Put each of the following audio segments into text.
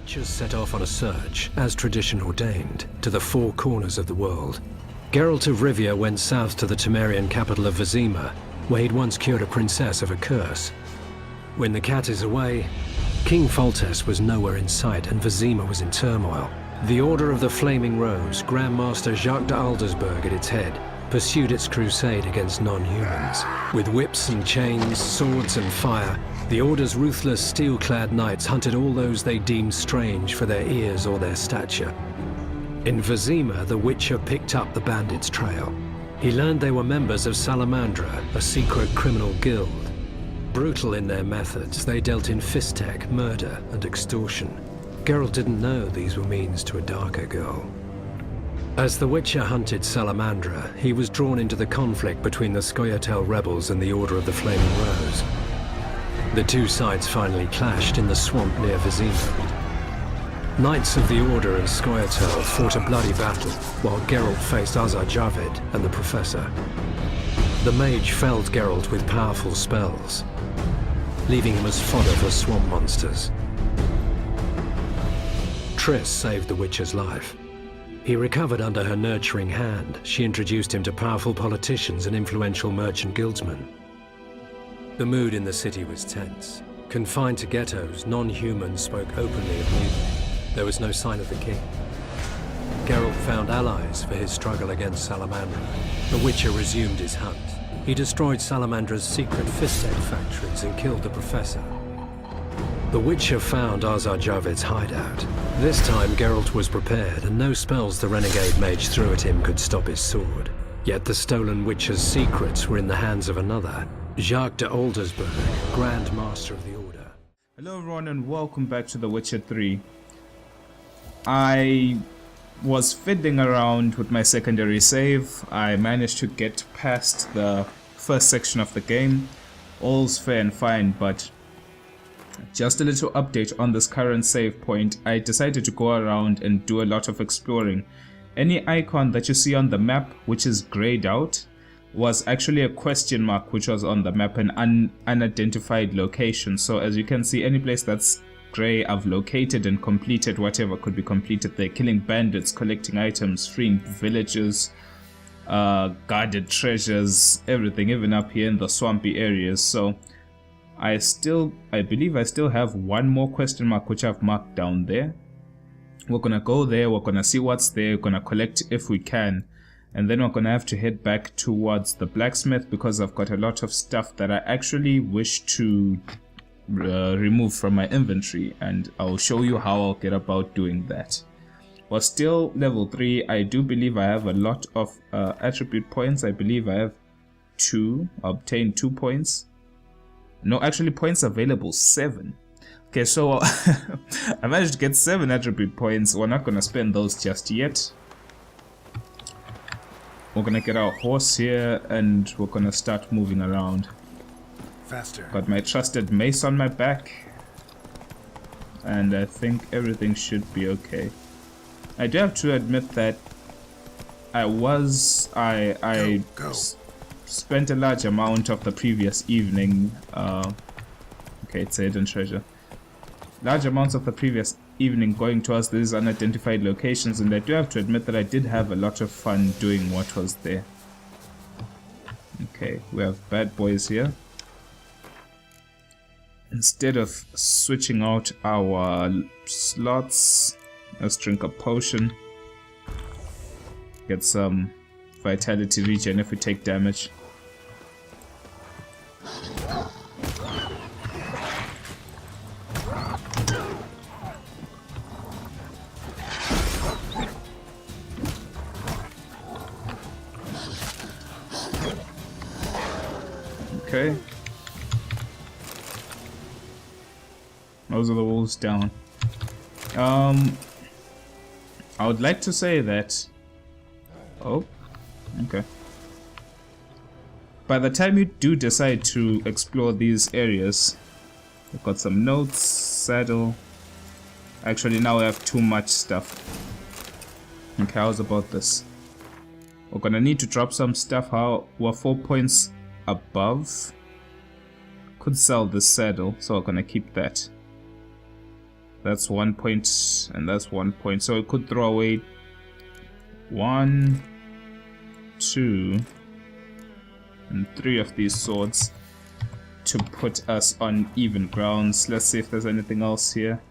Witchers set off on a search, as tradition ordained, to the four corners of the world. Geralt of Rivia went south to the Tamarian capital of Vizima, where he'd once cured a princess of a curse. When the cat is away, King Foltest was nowhere in sight and Vizima was in turmoil. The Order of the Flaming Rose, Grand Master Jacques de Aldersberg at its head, pursued its crusade against non-humans. With whips and chains, swords and fire, the Order's ruthless steel-clad knights hunted all those they deemed strange for their ears or their stature. In Vizima, the Witcher picked up the bandits' trail. He learned they were members of Salamandra, a secret criminal guild. Brutal in their methods, they dealt in fisstech, murder, and extortion. Geralt didn't know these were means to a darker goal. As the Witcher hunted Salamandra, he was drawn into the conflict between the Scoia'tael rebels and the Order of the Flaming Rose. The two sides finally clashed in the swamp near Vizima. Knights of the Order and Scoia'tael fought a bloody battle, while Geralt faced Azar-Javid and the Professor. The mage felled Geralt with powerful spells, leaving him as fodder for swamp monsters. Triss saved the Witcher's life. He recovered under her nurturing hand. She introduced him to powerful politicians and influential merchant guildsmen. The mood in the city was tense. Confined to ghettos, non-humans spoke openly of mutiny. There was no sign of the king. Geralt found allies for his struggle against Salamandra. The Witcher resumed his hunt. He destroyed Salamandra's secret fisstech factories and killed the Professor. The Witcher found Azar-Javid's hideout. This time Geralt was prepared, and no spells the renegade mage threw at him could stop his sword. Yet the stolen Witcher's secrets were in the hands of another, Jacques de Aldersberg, Grand Master of the Order. Hello everyone and welcome back to The Witcher 3. I was fiddling around with my secondary save. I managed to get past the first section of the game. All's fair and fine, but just a little update on this current save point. I decided to go around and do a lot of exploring. Any icon that you see on the map which is grayed out was actually a question mark which was on the map, an unidentified location. So as you can see, any place that's grey, I've located and completed whatever could be completed there. Killing bandits, collecting items, freeing villages, guarded treasures, everything, even up here in the swampy areas. So I believe I still have one more question mark which I've marked down there. We're gonna go there, we're gonna see what's there, we're gonna collect if we can, and then we're gonna have to head back towards the blacksmith because I've got a lot of stuff that I actually wish to remove from my inventory, and I'll show you how I'll get about doing that. We're still level 3. I do believe I have a lot of attribute points. I believe I have 2, obtained 2 points. No, actually points available 7. Okay, so I managed to get 7 attribute points. We're not gonna spend those just yet. We're gonna get our horse here and we're gonna start moving around. Faster. Got my trusted mace on my back, and I think everything should be okay. I do have to admit that I spent a large amount of the previous evening, okay, it's a hidden treasure. Large amounts of the previous evening going towards these unidentified locations, and I do have to admit that I did have a lot of fun doing what was there. Okay, we have bad boys here. Instead of switching out our slots, let's drink a potion. Get some vitality regen if we take damage. Okay. Those are the wolves down. I would like to say that... Oh, okay. By the time you do decide to explore these areas, I've got some notes, saddle. Actually, now I have too much stuff. Okay, how's about this? We're gonna need to drop some stuff. How we're 4 points above. Could sell this saddle, so we're gonna keep that. That's 1 point, and that's 1 point. So it could throw away 1, 2, and 3 of these swords to put us on even grounds. Let's see if there's anything else here.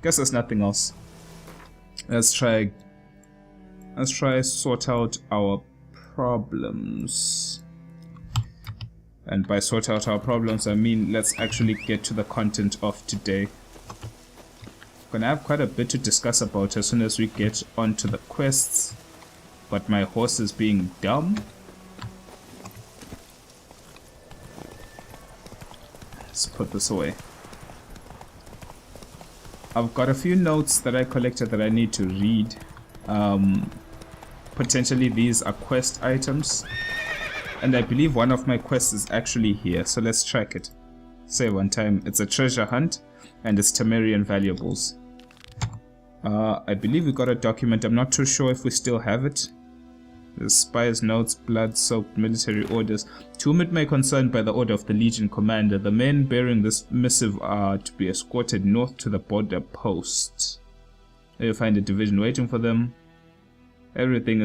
Guess there's nothing else. Let's try sort out our problems. And by sort out our problems, I mean let's actually get to the content of today. Gonna have quite a bit to discuss about as soon as we get onto the quests, but my horse is being dumb. Let's put this away. I've got a few notes that I collected that I need to read. Potentially these are quest items, and I believe one of my quests is actually here, so let's track it. Say one time, it's a treasure hunt and it's Tamarian valuables. I believe we got a document. I'm not too sure if we still have it. The spies' notes, blood-soaked military orders. To whom it may concern, by the order of the Legion commander, the men bearing this missive are to be escorted north to the border post. You'll find a division waiting for them. Everything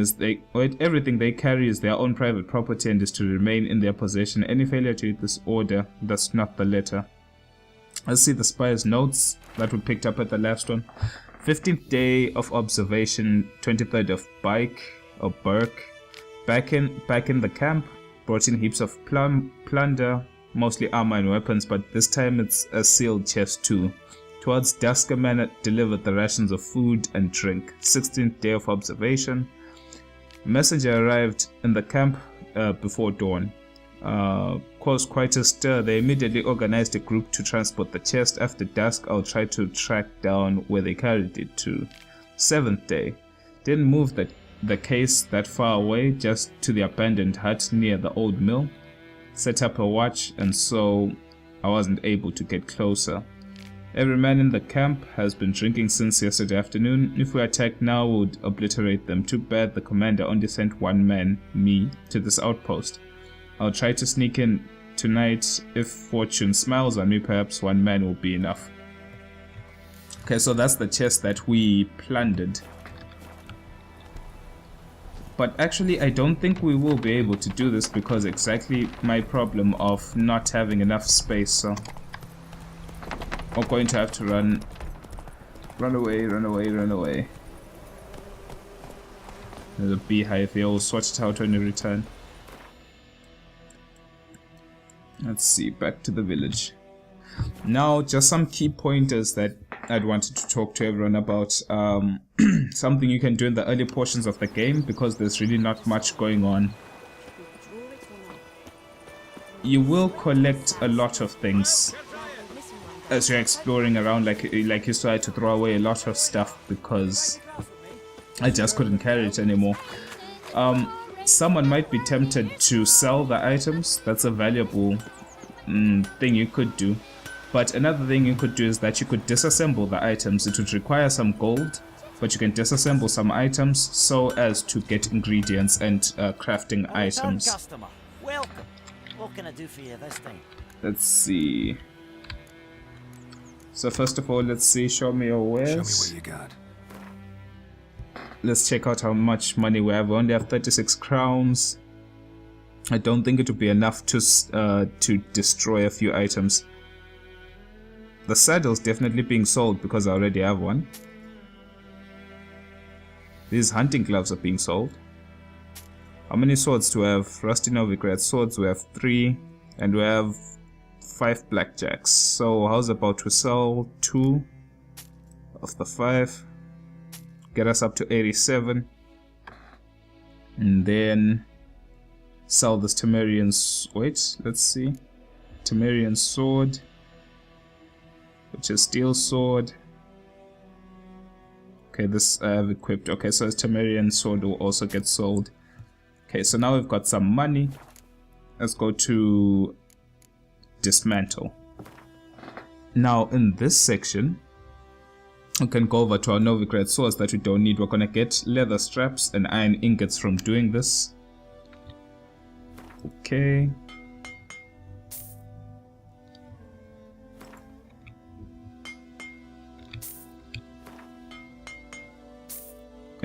they carry is their own private property and is to remain in their possession. Any failure to read this order, that's not the letter. Let's see the spies' notes that we picked up at the last one. 15th day of observation, 23rd of Burke. Back in the camp, brought in heaps of plunder, mostly armor and weapons, but this time it's a sealed chest too. Towards dusk, a man delivered the rations of food and drink. 16th day of observation. Messenger arrived in the camp before dawn. Caused quite a stir. They immediately organized a group to transport the chest. After dusk, I'll try to track down where they carried it to. 7th day. Didn't move the case that far away, just to the abandoned hut near the old mill. Set up a watch, and so I wasn't able to get closer. Every man in the camp has been drinking since yesterday afternoon. If we attack now, we would obliterate them. Too bad the commander only sent one man, me, to this outpost. I'll try to sneak in tonight. If fortune smiles on me, perhaps one man will be enough. Okay, so that's the chest that we plundered. But actually, I don't think we will be able to do this because exactly my problem of not having enough space, so we're going to have to run away. There's a beehive here. We'll sort it out when we return. Let's see, back to the village. Now, just some key pointers that I'd wanted to talk to everyone about. Something you can do in the early portions of the game, because there's really not much going on. You will collect a lot of things as you're exploring around, like you saw. I had to throw away a lot of stuff because I just couldn't carry it anymore. Someone might be tempted to sell the items. That's a valuable thing you could do. But another thing you could do is that you could disassemble the items. It would require some gold, but you can disassemble some items so as to get ingredients and crafting items. Customer, welcome. What can I do for you this time? Let's see. So first of all, let's see. Show me your wares. Show me what you got. Let's check out how much money we have. We only have 36 crowns. I don't think it would be enough to destroy a few items. The saddle's definitely being sold because I already have one. These hunting gloves are being sold. How many swords do we have? Rusty Novigrad swords, we have 3. And we have 5 blackjacks. So how's about we sell 2 of the 5? Get us up to 87. And then sell this Tamarian... Wait, let's see. Tamarian sword, which is steel sword. Okay, this I have equipped. Okay, so this Tamarian sword will also get sold. Okay, so now we've got some money. Let's go to dismantle. Now in this section, we can go over to our Novigrad swords that we don't need. We're gonna get leather straps and iron ingots from doing this. Okay.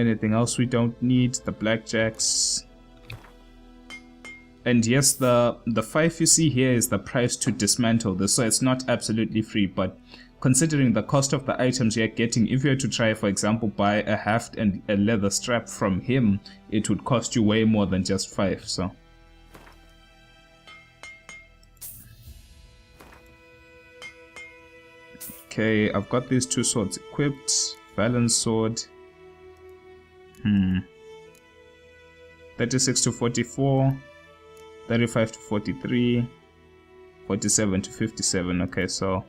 Anything else we don't need? The blackjacks. And yes, the 5 you see here is the price to dismantle this, so it's not absolutely free, but considering the cost of the items you're getting, if you were to try, for example, buy a haft and a leather strap from him, it would cost you way more than just 5, so. Okay, I've got these 2 swords equipped. Balance sword. 36 to 44. 35 to 43, 47 to 57. Okay, so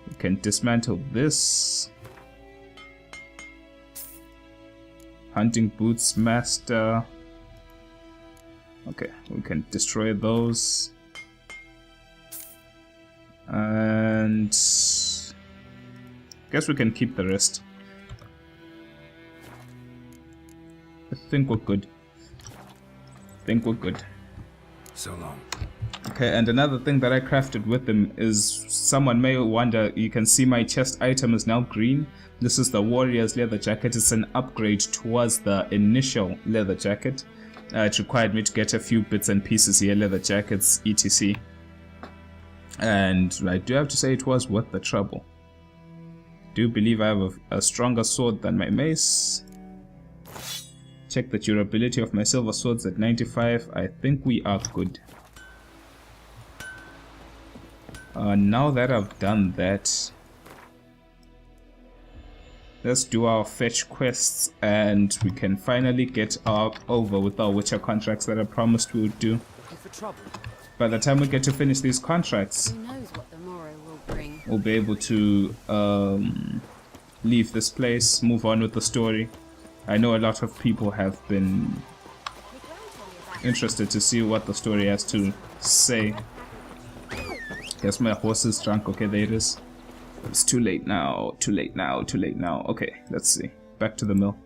we can dismantle this. Hunting boots master. Okay, we can destroy those. And guess we can keep the rest. I think we're good. So long. Okay, and another thing that I crafted with them is, someone may wonder, you can see my chest item is now green. This is the warrior's leather jacket. It's an upgrade towards the initial leather jacket. It required me to get a few bits and pieces here, leather jackets, etc. And I do have to say it was worth the trouble. Do believe I have a stronger sword than my mace. Check the durability of my silver swords at 95. I think we are good. Now that I've done that, let's do our fetch quests and we can finally get over with our Witcher contracts that I promised we would do. By the time we get to finish these contracts, Who knows what the morrow will bring? we'll be able to leave this place, move on with the story. I know a lot of people have been interested to see what the story has to say. Yes, my horse is drunk. Okay, there it is. It's too late now. Okay, let's see. Back to the mill.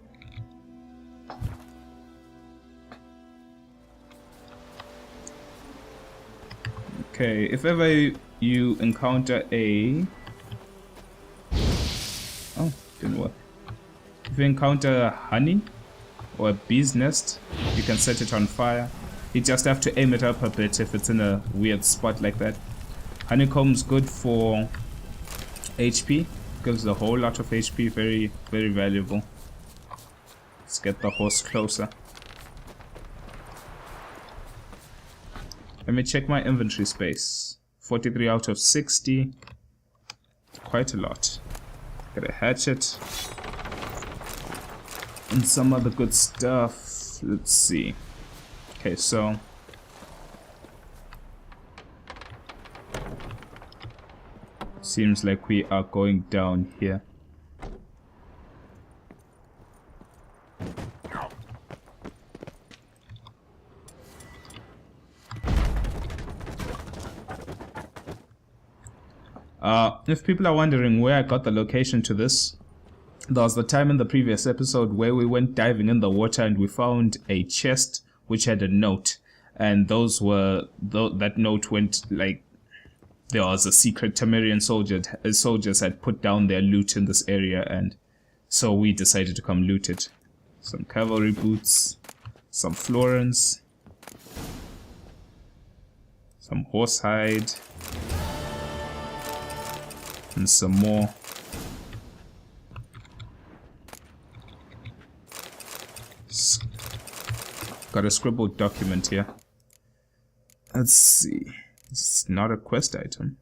Okay, if ever you encounter a... Oh, didn't work. If you encounter honey or a bee's nest, you can set it on fire. You just have to aim it up a bit if it's in a weird spot like that. Honeycomb's good for HP, gives a whole lot of HP, very, very valuable. Let's get the horse closer. Let me check my inventory space. 43 out of 60. Quite a lot. Got a hatchet. And some other good stuff. Let's see. Okay, so seems like we are going down here. If people are wondering where I got the location to this, there was the time in the previous episode where we went diving in the water and we found a chest which had a note, and those were that note went like there was a secret Tamarian soldiers had put down their loot in this area, and so we decided to come loot it. Some cavalry boots, some florins, some horsehide, and some more. Got a scribbled document here. Let's see. It's not a quest item.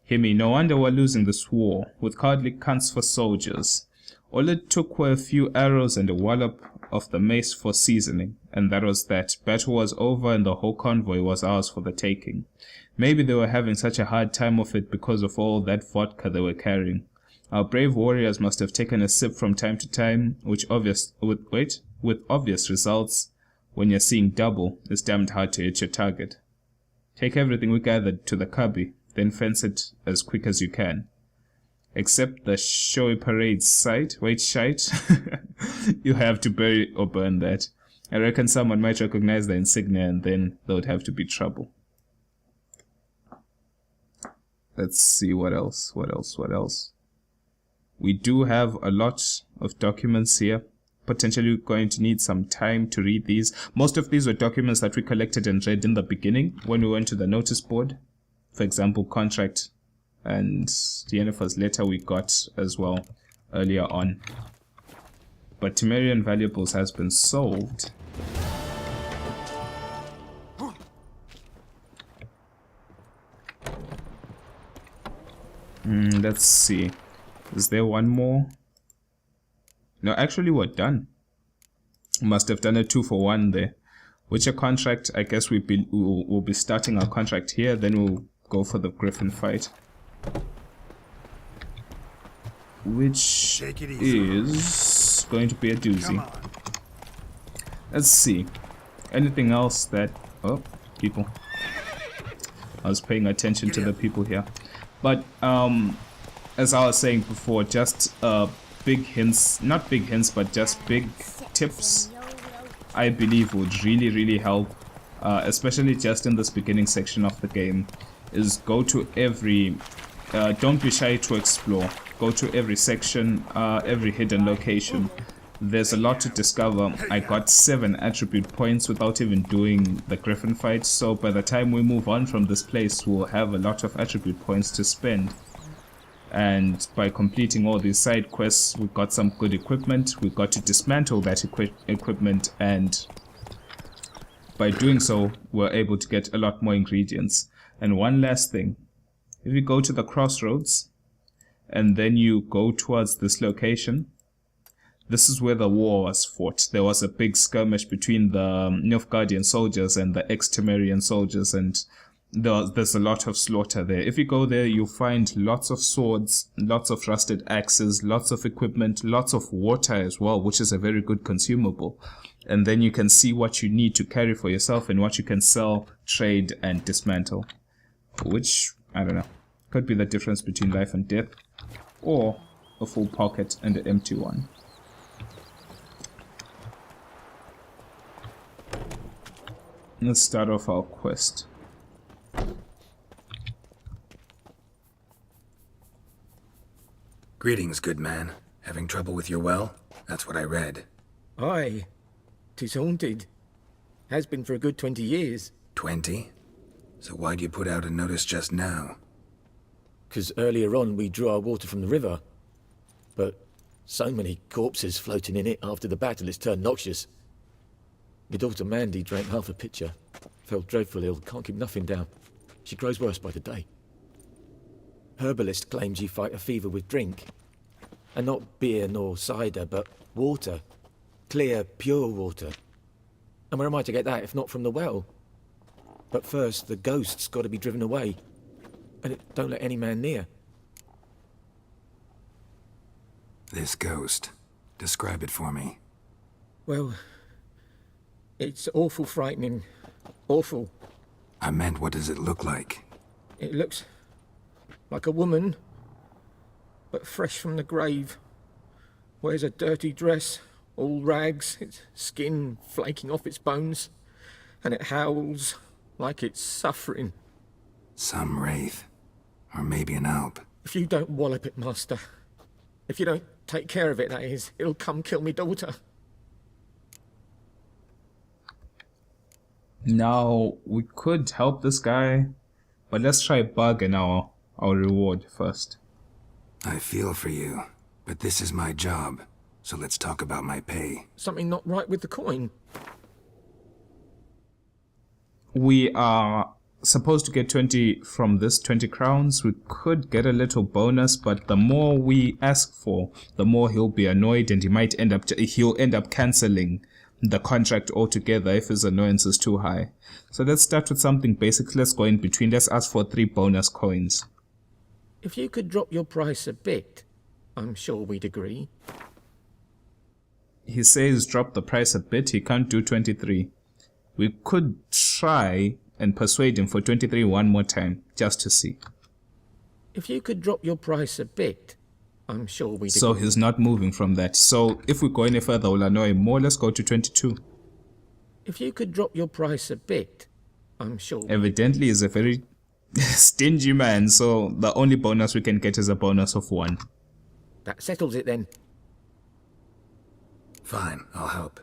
Hear me, no wonder we're losing this war, with hardly cunts for soldiers. All it took were a few arrows and a wallop of the mace for seasoning, and that was that. Battle was over and the whole convoy was ours for the taking. Maybe they were having such a hard time of it because of all that vodka they were carrying. Our brave warriors must have taken a sip from time to time, with obvious results. When you're seeing double, it's damned hard to hit your target. Take everything we gathered to the cubby, then fence it as quick as you can. Except the showy parade site. Wait, shite? You have to bury or burn that. I reckon someone might recognize the insignia and then there would have to be trouble. Let's see what else. We do have a lot of documents here. Potentially going to need some time to read these. Most of these were documents that we collected and read in the beginning when we went to the notice board. For example, contract and the Yennefer's letter we got as well earlier on. But Tamarian valuables has been solved. Let's see. Is there one more? No, actually we're done. Must have done a 2-for-1 there. Which a contract, I guess we'll be starting our contract here, then we'll go for the griffin fight. Which is going to be a doozy. Let's see. Anything else that... Oh, people. I was paying attention to the people here. But, as I was saying before, just big hints, not big hints, but just big tips, I believe would really help, especially just in this beginning section of the game, is go to every, don't be shy to explore, go to every section, every hidden location. There's a lot to discover. I got 7 attribute points without even doing the griffin fight, so by the time we move on from this place, we'll have a lot of attribute points to spend. And by completing all these side quests, we got some good equipment. We got to dismantle that equipment, and by doing so, we're able to get a lot more ingredients. And one last thing, if you go to the crossroads and then you go towards this location, this is where the war was fought. There was a big skirmish between the Nilfgaardian soldiers and the ex-Tamarian soldiers, and there's a lot of slaughter there. If you go there, you'll find lots of swords, lots of rusted axes, lots of equipment, lots of water as well, which is a very good consumable. And then you can see what you need to carry for yourself and what you can sell, trade, and dismantle. Which, I don't know, could be the difference between life and death, or a full pocket and an empty one. Let's start off our quest. Greetings, good man. Having trouble with your well? That's what I read. Aye. 'Tis haunted. Has been for a good 20 years. 20? So why'd you put out a notice just now? 'Cause earlier on we drew our water from the river. But so many corpses floating in it after the battle it's turned noxious. My daughter Mandy drank half a pitcher. Fell dreadful ill, can't keep nothing down. She grows worse by the day. Herbalist claims you fight a fever with drink. And not beer nor cider, but water. Clear, pure water. And where am I to get that if not from the well? But first, the ghost's got to be driven away. And it don't let any man near. This ghost. Describe it for me. Well, it's awful frightening. Awful. I meant, what does it look like? It looks like a woman, but fresh from the grave. Wears a dirty dress, all rags, its skin flaking off its bones, and it howls like it's suffering. Some wraith. Or maybe an alp. If you don't wallop it, Master, if you don't take care of it, that is, it'll come kill me daughter. Now, we could help this guy, but let's try bargain our reward first. I feel for you, but this is my job, so let's talk about my pay. Something not right with the coin. We are supposed to get 20 from this, 20 crowns. We could get a little bonus, but the more we ask for, the more he'll be annoyed, and he'll end up cancelling the contract altogether if his annoyance is too high. So let's start with something basic. Let's go in between. Let's ask for 3 bonus coins. If you could drop your price a bit, I'm sure we'd agree. He says drop the price a bit. He can't do 23. We could try and persuade him for 23 one more time, just to see. If you could drop your price a bit, I'm sure we'd agree. So he's not moving from that. So if we go any further, we'll annoy him more. Let's go to 22. If you could drop your price a bit, I'm sure. Evidently, he's a very stingy man, so the only bonus we can get is a bonus of 1. That settles it then. Fine, I'll help.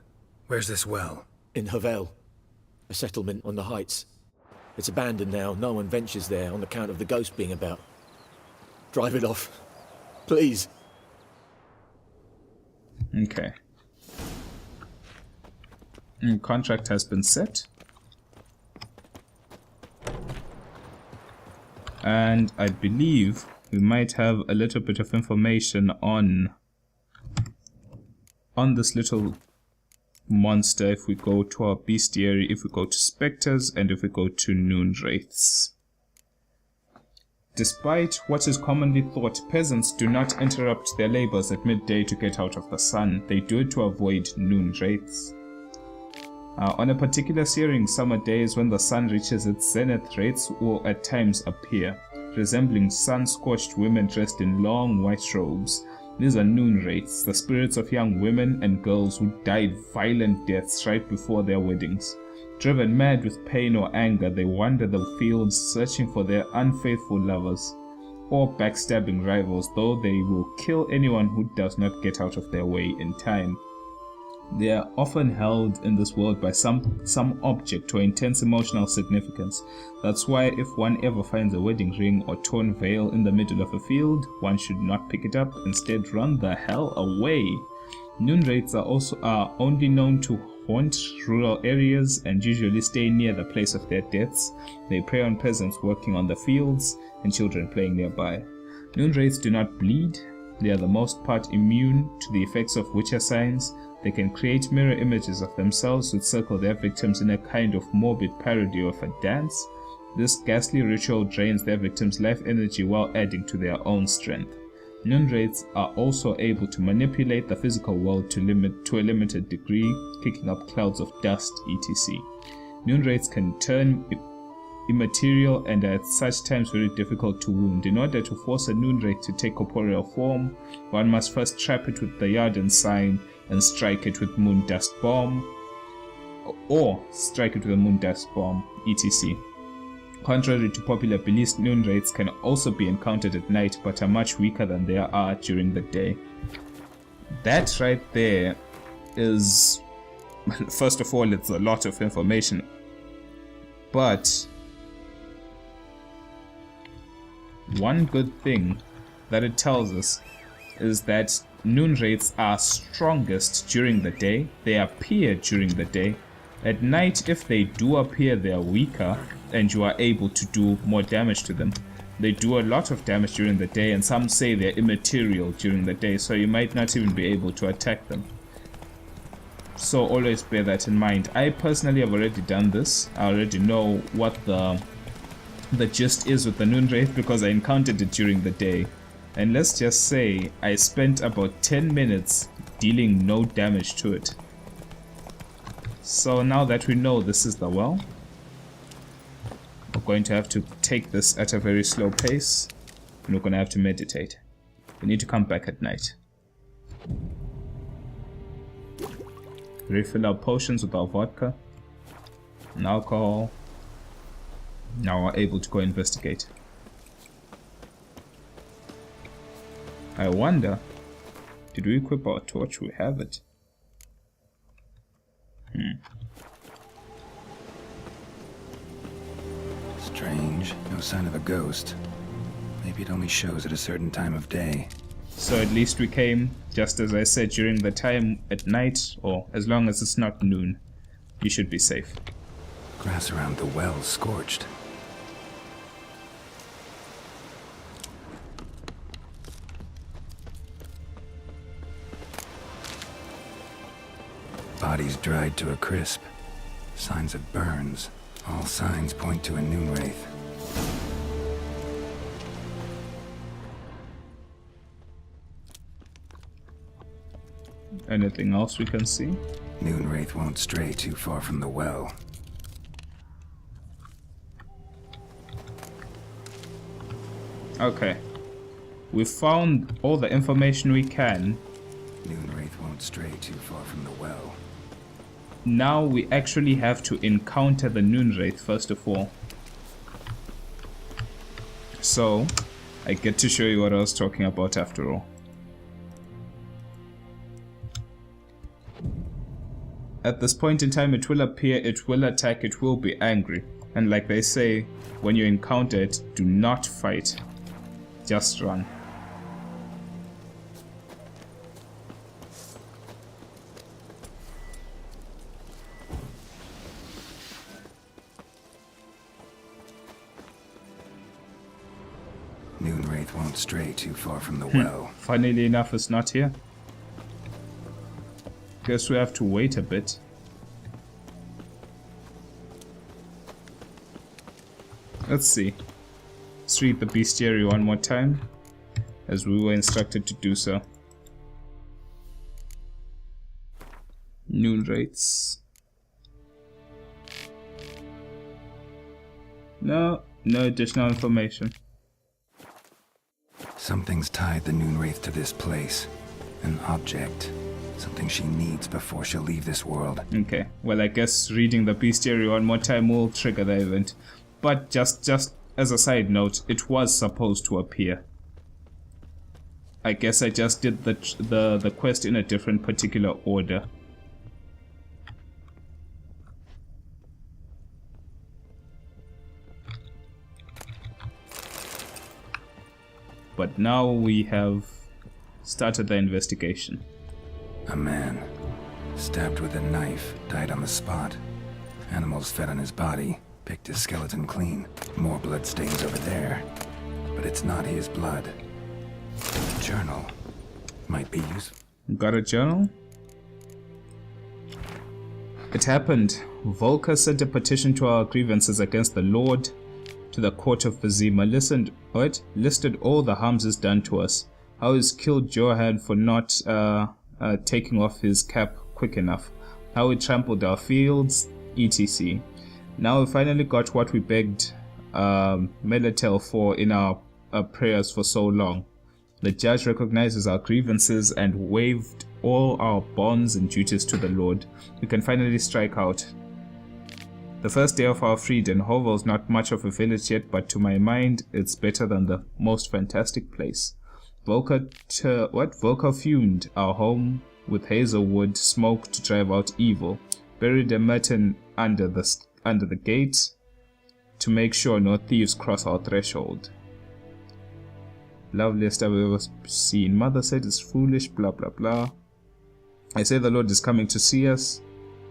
Where's this well? In Havel, a settlement on the heights. It's abandoned now. No one ventures there on account of the ghost being about. Drive it off. Please. Okay. Contract has been set. And I believe we might have a little bit of information on this little monster if we go to our bestiary, if we go to specters, and if we go to noonwraiths. Despite what is commonly thought, peasants do not interrupt their labors at midday to get out of the sun. They do it to avoid noonwraiths. On a particular searing summer days when the sun reaches its zenith, wraiths will at times appear, resembling sun-scorched women dressed in long white robes. These are noonwraiths, the spirits of young women and girls who died violent deaths right before their weddings. Driven mad with pain or anger, they wander the fields searching for their unfaithful lovers or backstabbing rivals, though they will kill anyone who does not get out of their way in time. They are often held in this world by some object or intense emotional significance. That's why if one ever finds a wedding ring or torn veil in the middle of a field, one should not pick it up, instead run the hell away. Noonwraiths are only known to haunt rural areas and usually stay near the place of their deaths. They prey on peasants working on the fields and children playing nearby. Noonwraiths do not bleed. They are the most part immune to the effects of witcher signs. They can create mirror images of themselves which circle their victims in a kind of morbid parody of a dance. This ghastly ritual drains their victims' life energy while adding to their own strength. Noonwraiths are also able to manipulate the physical world to a limited degree, kicking up clouds of dust, etc. Noonwraiths can turn immaterial and are at such times very difficult to wound. In order to force a noonwraith to take corporeal form, one must first trap it with the Yarden sign and strike it with moon dust bomb, or strike it with a moon dust bomb, etc. Contrary to popular beliefs, noonwraiths can also be encountered at night but are much weaker than they are during the day. That right there is, first of all, it's a lot of information, but one good thing that it tells us is that noonwraiths are strongest during the day. They appear during the day. At night, if they do appear, they are weaker and you are able to do more damage to them. They do a lot of damage during the day, and some say they're immaterial during the day, so you might not even be able to attack them. So always bear that in mind. I personally have already done this. I already know what the gist is with the noonwraith because I encountered it during the day. And let's just say I spent about 10 minutes dealing no damage to it. So now that we know this is the well, we're going to have to take this at a very slow pace, and we're going to have to meditate. We need to come back at night. Refill our potions with our vodka and alcohol. Now we're able to go investigate. I wonder, did we equip our torch? We have it. Strange. No sign of a ghost. Maybe it only shows at a certain time of day. So at least we came, just as I said, during the time at night, or as long as it's not noon. You should be safe. Grass around the well scorched. Bodies dried to a crisp. Signs of burns. All signs point to a noonwraith. Anything else we can see? Noonwraith won't stray too far from the well. Okay. We found all the information we can. Noonwraith won't stray too far from the well. Now we actually have to encounter the noonwraith first of all. So, I get to show you what I was talking about after all. At this point in time, it will appear, it will attack, it will be angry. And like they say, when you encounter it, do not fight. Just run. Noonwraith won't stray too far from the well. Funnily enough, it's not here. Guess we have to wait a bit. Let's see. Let's read the bestiary one more time, as we were instructed to do so. Noonwraiths. No additional information. Something's tied the Noonwraith to this place. An object. Something she needs before she'll leave this world. Okay, well I guess reading the bestiary one more time will trigger the event. But just as a side note, it was supposed to appear. I guess I just did the quest in a different particular order. But now we have started the investigation. A man, stabbed with a knife, died on the spot. Animals fed on his body, picked his skeleton clean. More blood stains over there. But it's not his blood. A journal might be useful. Got a journal? It happened. Volker sent a petition to our grievances against the Lord to the court of Vizima. Listed all the harms he's done to us. How he's killed Johan for not taking off his cap quick enough. How he trampled our fields, etc. Now we finally got what we begged Melatel for in our prayers for so long. The judge recognizes our grievances and waived all our bonds and duties to the Lord. We can finally strike out. The first day of our freedom. Hovel's not much of a village yet, but to my mind, it's better than the most fantastic place. Volker fumed our home with hazelwood smoke to drive out evil. Buried a mutton under the gate to make sure no thieves cross our threshold. Loveliest I've ever seen. Mother said it's foolish, blah blah blah. I say the Lord is coming to see us.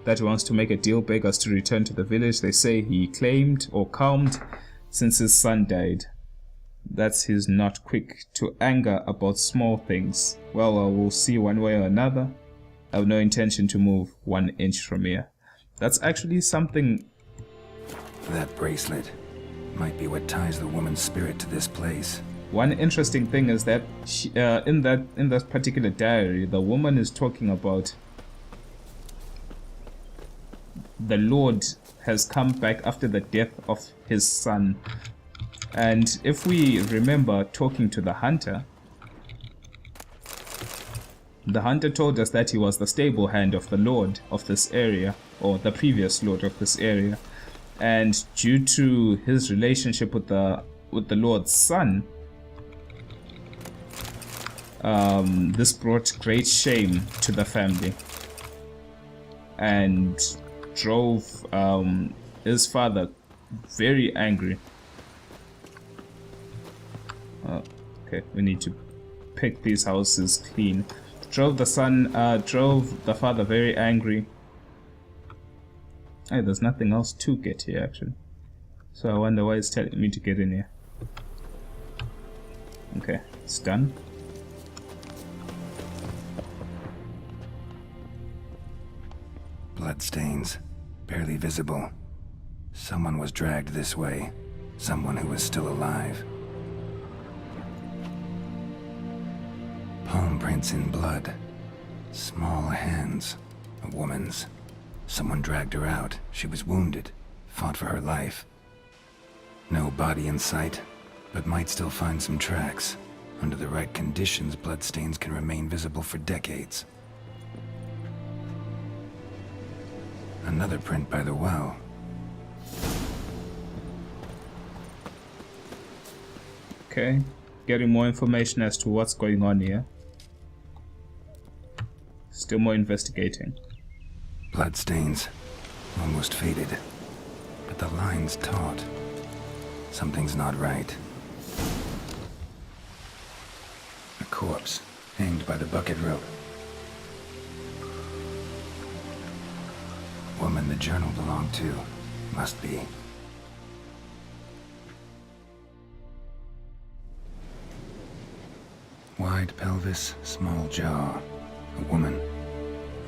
That he wants to make a deal, beg us to return to the village. They say he claimed or calmed since his son died. That's he's not quick to anger about small things. Well, I will see one way or another. I have no intention to move 1 inch from here. That's actually something. That bracelet might be what ties the woman's spirit to this place. One interesting thing is that she, in that particular diary, the woman is talking about the Lord has come back after the death of his son. And if we remember talking to the hunter told us that he was the stable hand of the Lord of this area, or the previous Lord of this area. And due to his relationship with the Lord's son, this brought great shame to the family and drove his father very angry. Okay, we need to pick these houses clean. Drove the father very angry. Hey, there's nothing else to get here actually. So I wonder why it's telling me to get in here. Okay, it's done. Bloodstains, barely visible. Someone was dragged this way. Someone who was still alive. Palm prints in blood. Small hands. A woman's. Someone dragged her out. She was wounded. Fought for her life. No body in sight, but might still find some tracks. Under the right conditions, bloodstains can remain visible for decades. Another print by the well. Okay, getting more information as to what's going on here. Still more investigating. Bloodstains. Almost faded. But the line's taut. Something's not right. A corpse, hanged by the bucket rope. Woman the journal belonged to. Must be. Wide pelvis, small jaw. A woman.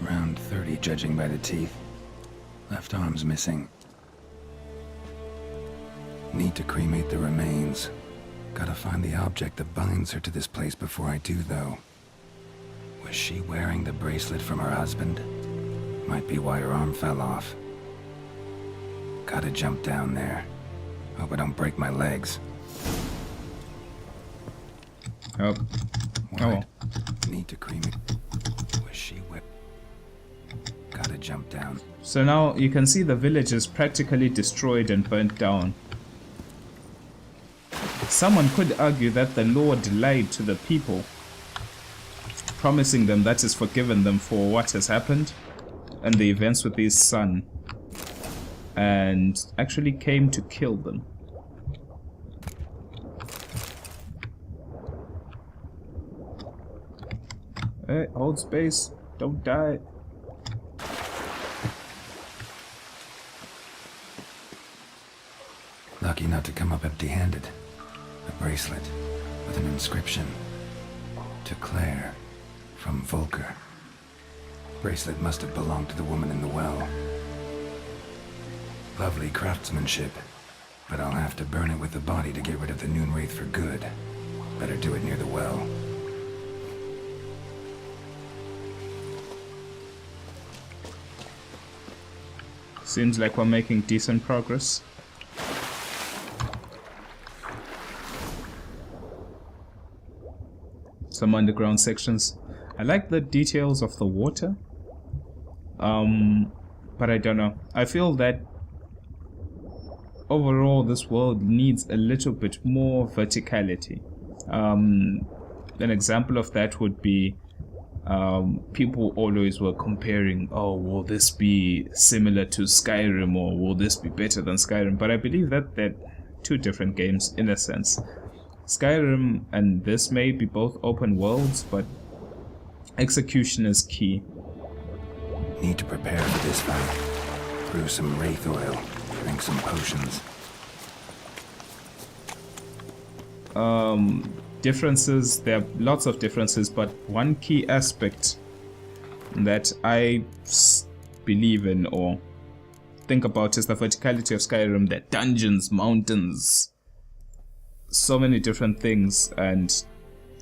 Around 30 judging by the teeth. Left arm's missing. Need to cremate the remains. Gotta find the object that binds her to this place before I do, though. Was she wearing the bracelet from her husband? Might be why her arm fell off. Gotta jump down there. Hope I don't break my legs. Oh. What? Need to cremate. Was she wearing... Gotta jump down. So now you can see the village is practically destroyed and burnt down. Someone could argue that the Lord lied to the people, promising them that is forgiven them for what has happened and the events with his son, and actually came to kill them. Hey, hold space, don't die. Lucky not to come up empty-handed. A bracelet with an inscription. To Claire, from Volker. Bracelet must have belonged to the woman in the well. Lovely craftsmanship, but I'll have to burn it with the body to get rid of the noonwraith for good. Better do it near the well. Seems like we're making decent progress. Some underground sections. I like the details of the water. But I don't know. I feel that overall this world needs a little bit more verticality. An example of that would be people always were comparing, oh, will this be similar to Skyrim or will this be better than Skyrim? But I believe that they're two different games in a sense. Skyrim and this may be both open worlds, but execution is key. Need to prepare for this fight. Brew some wraith oil, drink some potions. Differences, there are lots of differences, but one key aspect that I believe in or think about is the verticality of Skyrim. The dungeons, mountains, so many different things, and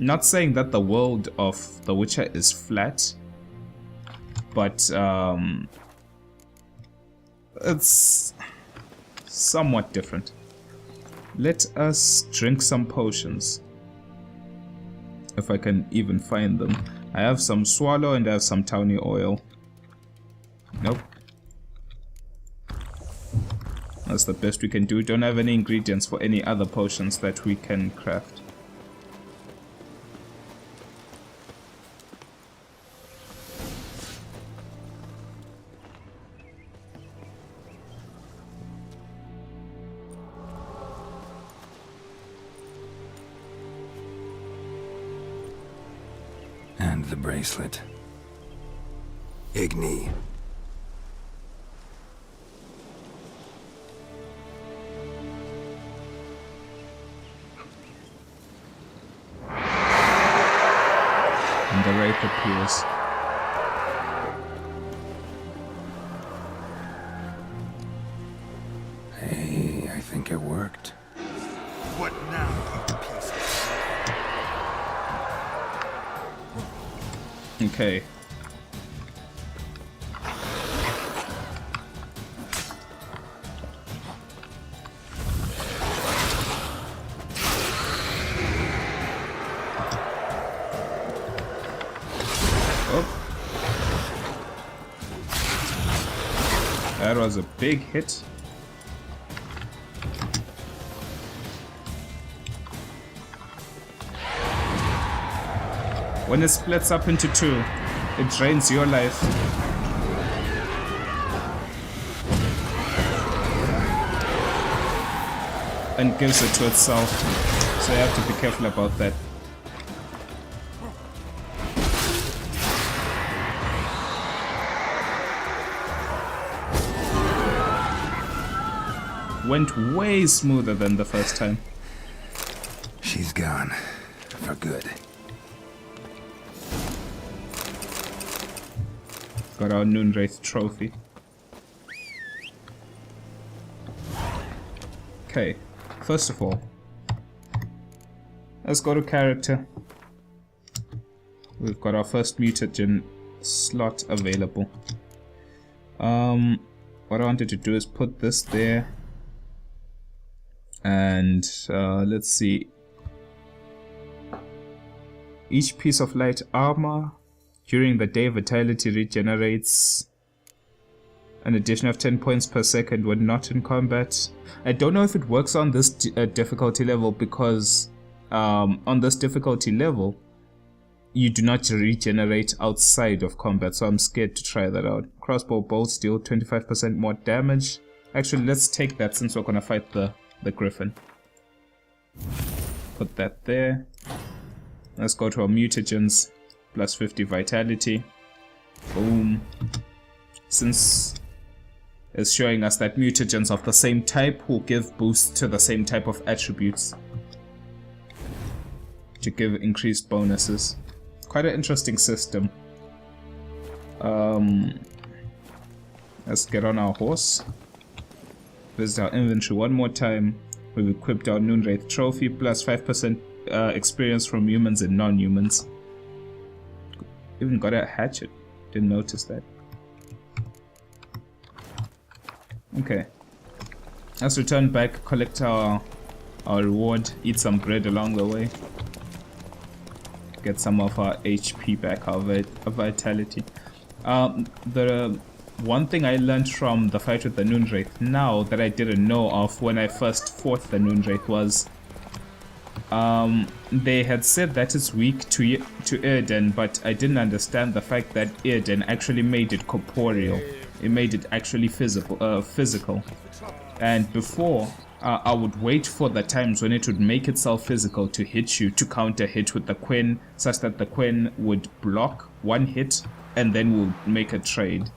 not saying that the world of The Witcher is flat, but it's somewhat different. Let us drink some potions. If I can even find them. I have some swallow and I have some towny oil. Nope. That's the best we can do. Don't have any ingredients for any other potions that we can craft. And the bracelet. Igni. And the wraith appears. Hey, I think it worked. What now, you piece of... Okay. That was a big hit. When it splits up into two, it drains your life. and gives it to itself. So you have to be careful about that. Went way smoother than the first time. She's gone. For good. Got our noonwraith trophy. Okay, first of all, let's go to character. We've got our first mutagen slot available. What I wanted to do is put this there, and let's see. Each piece of light armor during the day vitality regenerates an addition of 10 points per second when not in combat. I don't know if it works on this difficulty level, because on this difficulty level you do not regenerate outside of combat, so I'm scared to try that out. Crossbow bolts deal 25% more damage. Actually, let's take that since we're gonna fight the griffin. Put that there. Let's go to our mutagens. Plus 50 vitality. Boom. Since it's showing us that mutagens of the same type will give boosts to the same type of attributes to give increased bonuses. Quite an interesting system. Let's get on our horse. Visit our inventory one more time. We've equipped our noonwraith trophy, plus 5% experience from humans and non-humans. Even got a hatchet. Didn't notice that. Okay. Let's return back, collect our reward, eat some bread along the way. Get some of our HP back, our vitality. The one thing I learned from the fight with the noonwraith now that I didn't know of when I first fought the noonwraith was they had said that it's weak to Irden, but I didn't understand the fact that Irden actually made it corporeal. It made it actually physical. And before, I would wait for the times when it would make itself physical to hit you, to counter hit with the Quinn, such that the Quinn would block one hit and then would make a trade.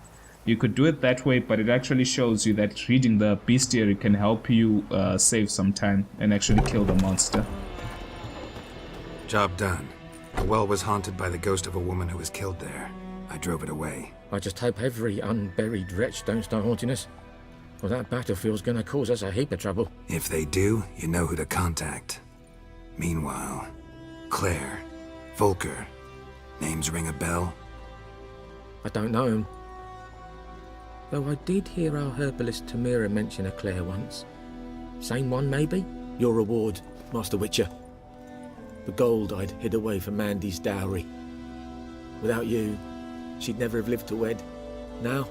You could do it that way, but it actually shows you that reading the bestiary can help you save some time and actually kill the monster. Job done. The well was haunted by the ghost of a woman who was killed there. I drove it away. I just hope every unburied wretch don't start haunting us. Well, that battlefield's gonna cause us a heap of trouble. If they do, you know who to contact. Meanwhile, Claire, Volker, names ring a bell? I don't know him. Though I did hear our herbalist Tamarian mention a Claire once. Same one, maybe? Your reward, Master Witcher. The gold I'd hid away for Mandy's dowry. Without you, she'd never have lived to wed. Now,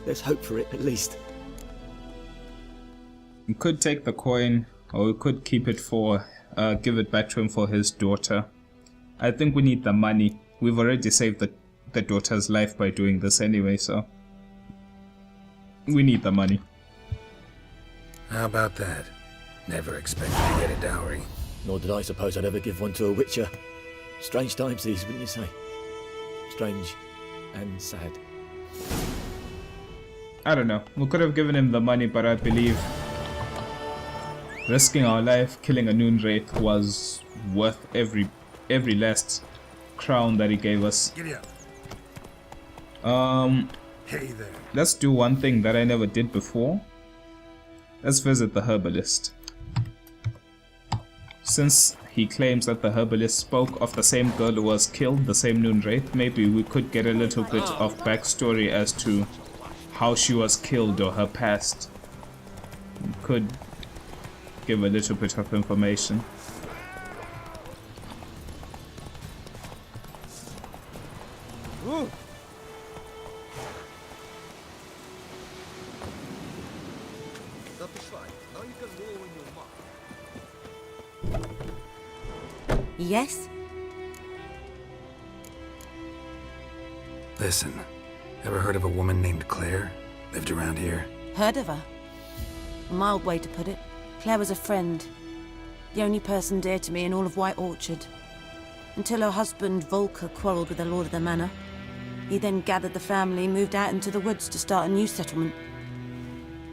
let's hope for it, at least. We could take the coin, or we could keep it for, give it back to him for his daughter. I think we need the money. We've already saved the daughter's life by doing this anyway, so we need the money. How about that? Never expected to get a dowry. Nor did I suppose I'd ever give one to a Witcher. Strange times these, wouldn't you say? Strange and sad. I don't know. We could have given him the money, but I believe risking our life killing a noonwraith was worth every last crown that he gave us. Giddy up. Hey there. Let's do one thing that I never did before. Let's visit the herbalist. Since he claims that the herbalist spoke of the same girl who was killed, the same noonwraith, maybe we could get a little bit of backstory as to how she was killed or her past. We could give a little bit of information. Yes? Listen, ever heard of a woman named Claire? Lived around here? Heard of her? A mild way to put it. Claire was a friend. The only person dear to me in all of White Orchard. Until her husband, Volker, quarrelled with the lord of the manor. He then gathered the family, moved out into the woods to start a new settlement.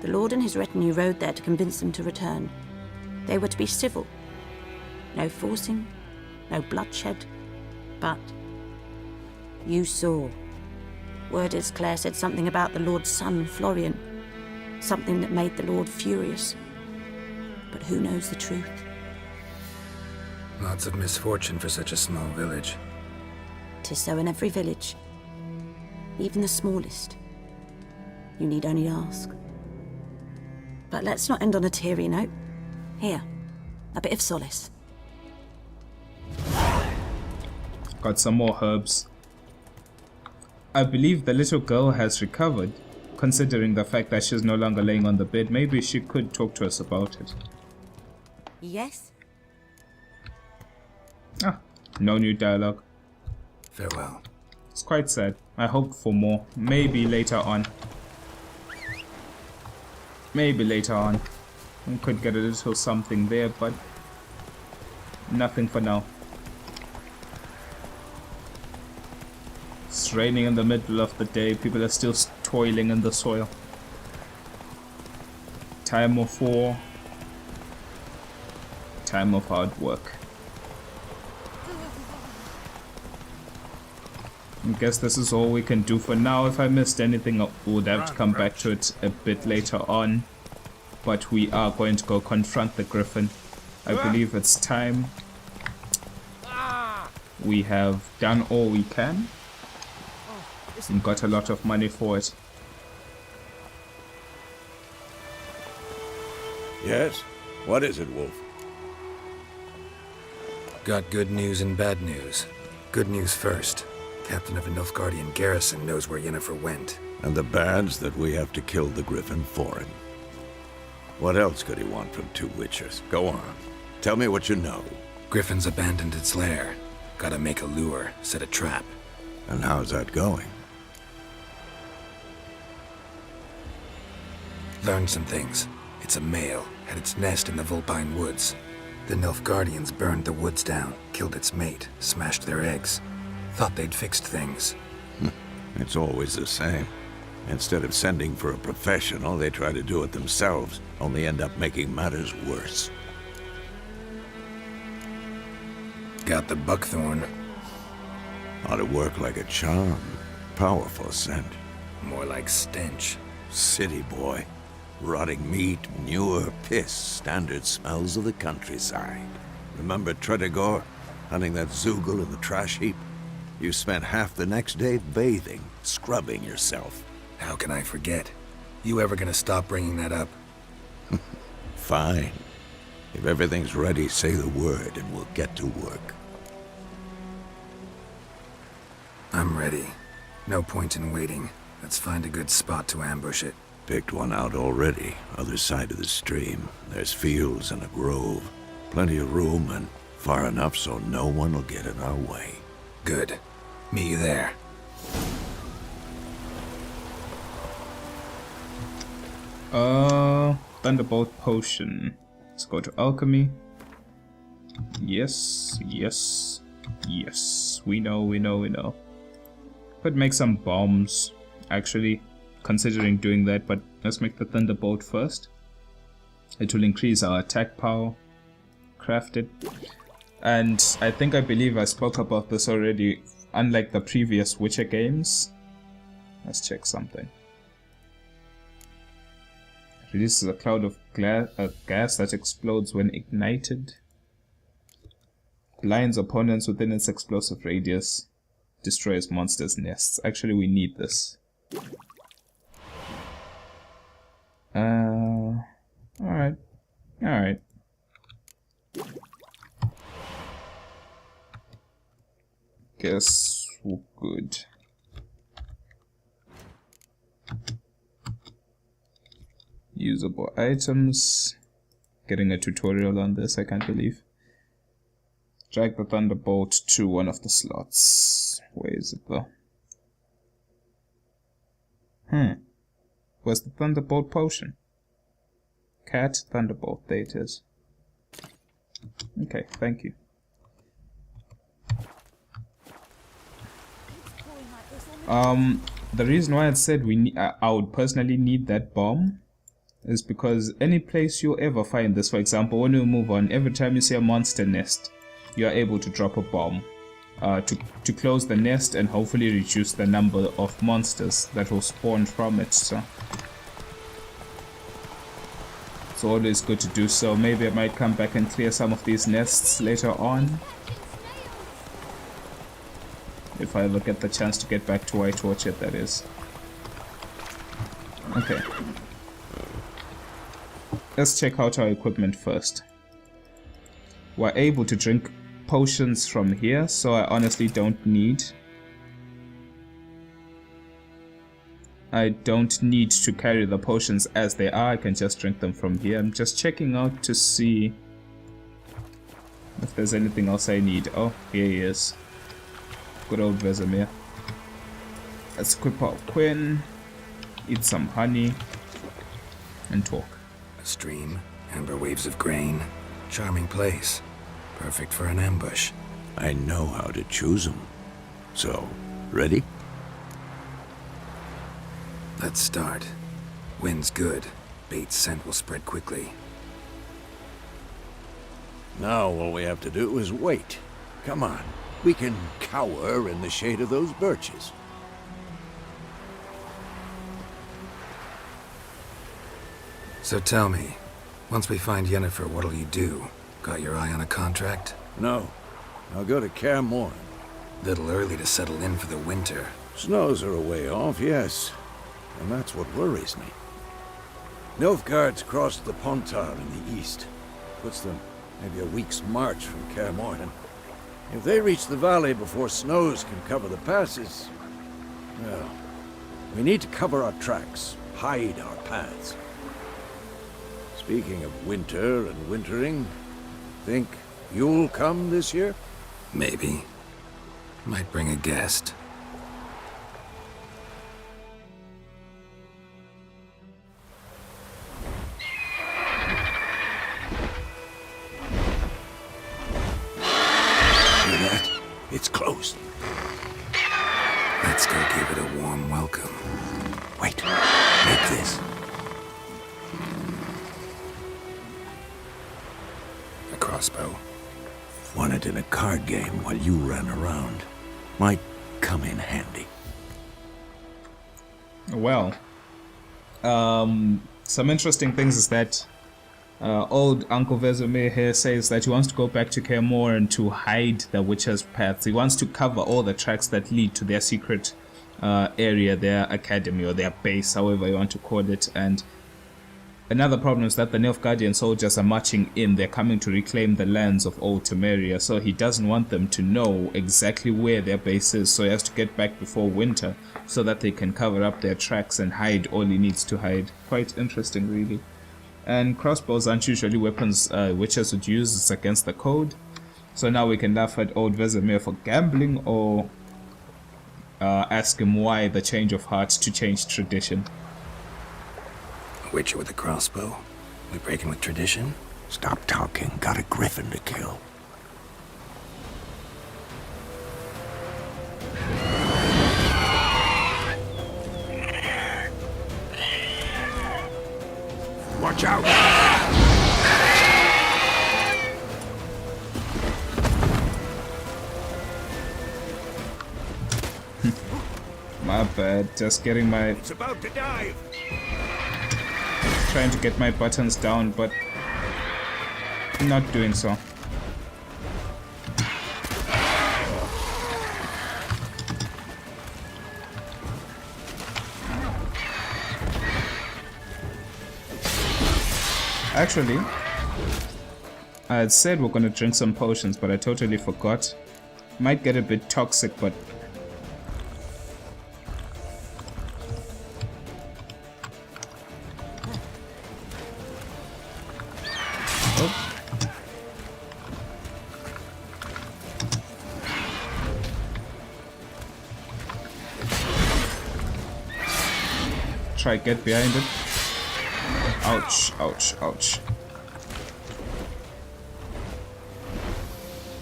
The lord and his retinue rode there to convince them to return. They were to be civil. No forcing, no bloodshed. But you saw. Word is Claire said something about the lord's son, Florian. Something that made the lord furious. But who knows the truth? Lots of misfortune for such a small village. 'Tis so in every village. Even the smallest. You need only ask. But let's not end on a teary note. Here, a bit of solace. Got some more herbs. I believe the little girl has recovered, considering the fact that she's no longer laying on the bed. Maybe she could talk to us about it. Yes? Ah, no new dialogue. Farewell. It's quite sad. I hoped for more. Maybe later on. Maybe later on. We could get a little something there, but nothing for now. It's raining in the middle of the day. People are still toiling in the soil. Time of war. Time of hard work. I guess this is all we can do for now. If I missed anything, I would have to come back to it a bit later on. But we are going to go confront the griffin. I believe it's time. We have done all we can. And got a lot of money for it. Yes? What is it, Wolf? Got good news and bad news. Good news first. Captain of a Nilfgaardian garrison knows where Yennefer went. And the bad's that we have to kill the griffin for him. What else could he want from two witchers? Go on. Tell me what you know. Griffin's abandoned its lair. Gotta make a lure, set a trap. And how's that going? Learned some things. It's a male, had its nest in the Vulpine Woods. The Nilfgaardians burned the woods down, killed its mate, smashed their eggs. Thought they'd fixed things. It's always the same. Instead of sending for a professional, they try to do it themselves, only end up making matters worse. Got the buckthorn. Ought to work like a charm. Powerful scent. More like stench. City boy. Rotting meat, manure, piss, standard smells of the countryside. Remember Tredegor? Hunting that Zoogle in the trash heap? You spent half the next day bathing, scrubbing yourself. How can I forget? You ever gonna stop bringing that up? Fine. If everything's ready, say the word and we'll get to work. I'm ready. No point in waiting. Let's find a good spot to ambush it. Picked one out already, other side of the stream. There's fields and a grove. Plenty of room and far enough so no one will get in our way. Good. Meet you there. Thunderbolt potion. Let's go to alchemy. Yes, yes, yes. We know. Could make some bombs, actually, considering doing that, but let's make the Thunderbolt first. It will increase our attack power. Craft it. And I believe I spoke about this already. Unlike the previous Witcher games. Let's check something. It releases a cloud of gas that explodes when ignited. Blinds opponents within its explosive radius. Destroys monsters' nests. Actually, we need this. Alright. Guess we're good. Usable items. Getting a tutorial on this, I can't believe. Drag the Thunderbolt to one of the slots. Where is it though? Where's the Thunderbolt potion? Cat, Thunderbolt, there it is. Okay, thank you. The reason why I said I would personally need that bomb is because any place you ever find this, for example, when you move on, every time you see a monster nest, you are able to drop a bomb to close the nest and hopefully reduce the number of monsters that will spawn from it. So it's always good to do so. Maybe I might come back and clear some of these nests later on, if I ever get the chance to get back to White Orchard, that is. Okay. Let's check out our equipment first. We're able to drink potions from here, so I honestly don't need... I don't need to carry the potions as they are. I can just drink them from here. I'm just checking out to see if there's anything else I need. Oh, here he is. Good old Vesemir. Let's equip our Quinn, eat some honey, and talk. A stream, amber waves of grain. Charming place. Perfect for an ambush. I know how to choose them. So, ready? Let's start. Wind's good. Bait's scent will spread quickly. Now all we have to do is wait. Come on. We can cower in the shade of those birches. So tell me, once we find Yennefer, what'll you do? Got your eye on a contract? No. I'll go to Kaer Morhen. Little early to settle in for the winter. Snows are a way off, yes. And that's what worries me. Nilfgaard's crossed the Pontar in the east. Puts them maybe a week's march from Kaer Morhen. If they reach the valley before snows can cover the passes, well, we need to cover our tracks, hide our paths. Speaking of winter and wintering, think you'll come this year? Maybe. Might bring a guest. It's closed. Let's go give it a warm welcome. Wait, take this. A crossbow. Won it in a card game while you ran around. Might come in handy. Well, some interesting things is that old Uncle Vesemir here says that he wants to go back to Kaer Morhen to hide the Witcher's paths. He wants to cover all the tracks that lead to their secret area, their academy or their base, however you want to call it. And another problem is that the Nilfgaardian soldiers are marching in. They're coming to reclaim the lands of old Tamaria, so he doesn't want them to know exactly where their base is, so he has to get back before winter so that they can cover up their tracks and hide all he needs to hide. Quite interesting, really. And crossbows aren't usually weapons witches would use. It's against the code. So now we can laugh at old Vesemir for gambling, or ask him why the change of heart to change tradition. A witcher with a crossbow? We breaking with tradition? Stop talking. Got a griffin to kill. Watch out! My bad. Just getting my... It's about to dive! Trying to get my buttons down, but not doing so. Actually, I had said we're gonna drink some potions, but I totally forgot. Might get a bit toxic, but... Oh. Try get behind it. Ouch, ouch, ouch.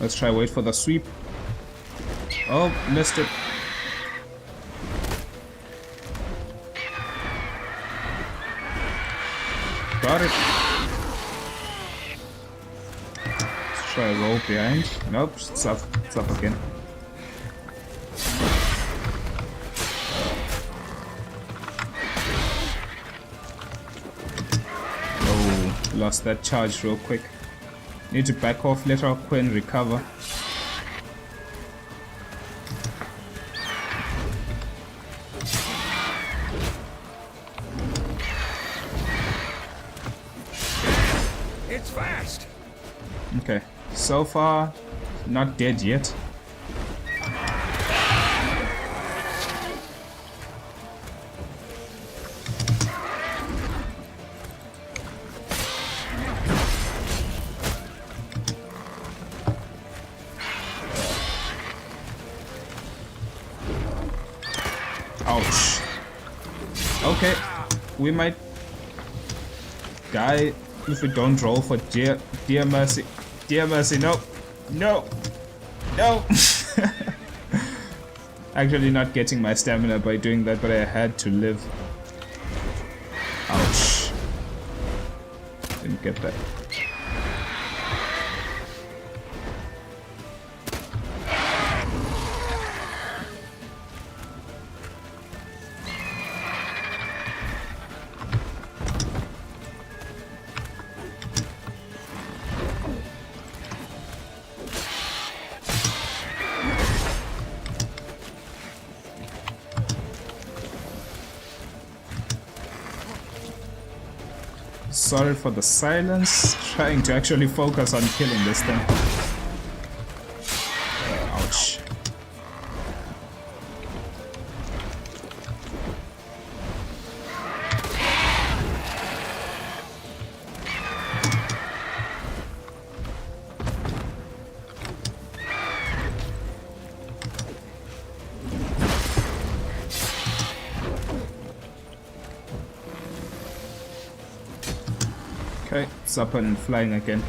Let's try wait for the sweep. Oh, missed it. Got it. Let's try roll behind. Nope, it's up again. Oh, lost that charge real quick. Need to back off, let our queen recover. It's fast. Okay, so far, not dead yet. Ouch. Okay, we might die if we don't roll for dear mercy. Dear mercy, no. No. No. Actually not getting my stamina by doing that, but I had to live. Ouch. Didn't get that. Sorry for the silence. Trying to actually focus on killing this thing. Ouch. Okay, it's up and flying again.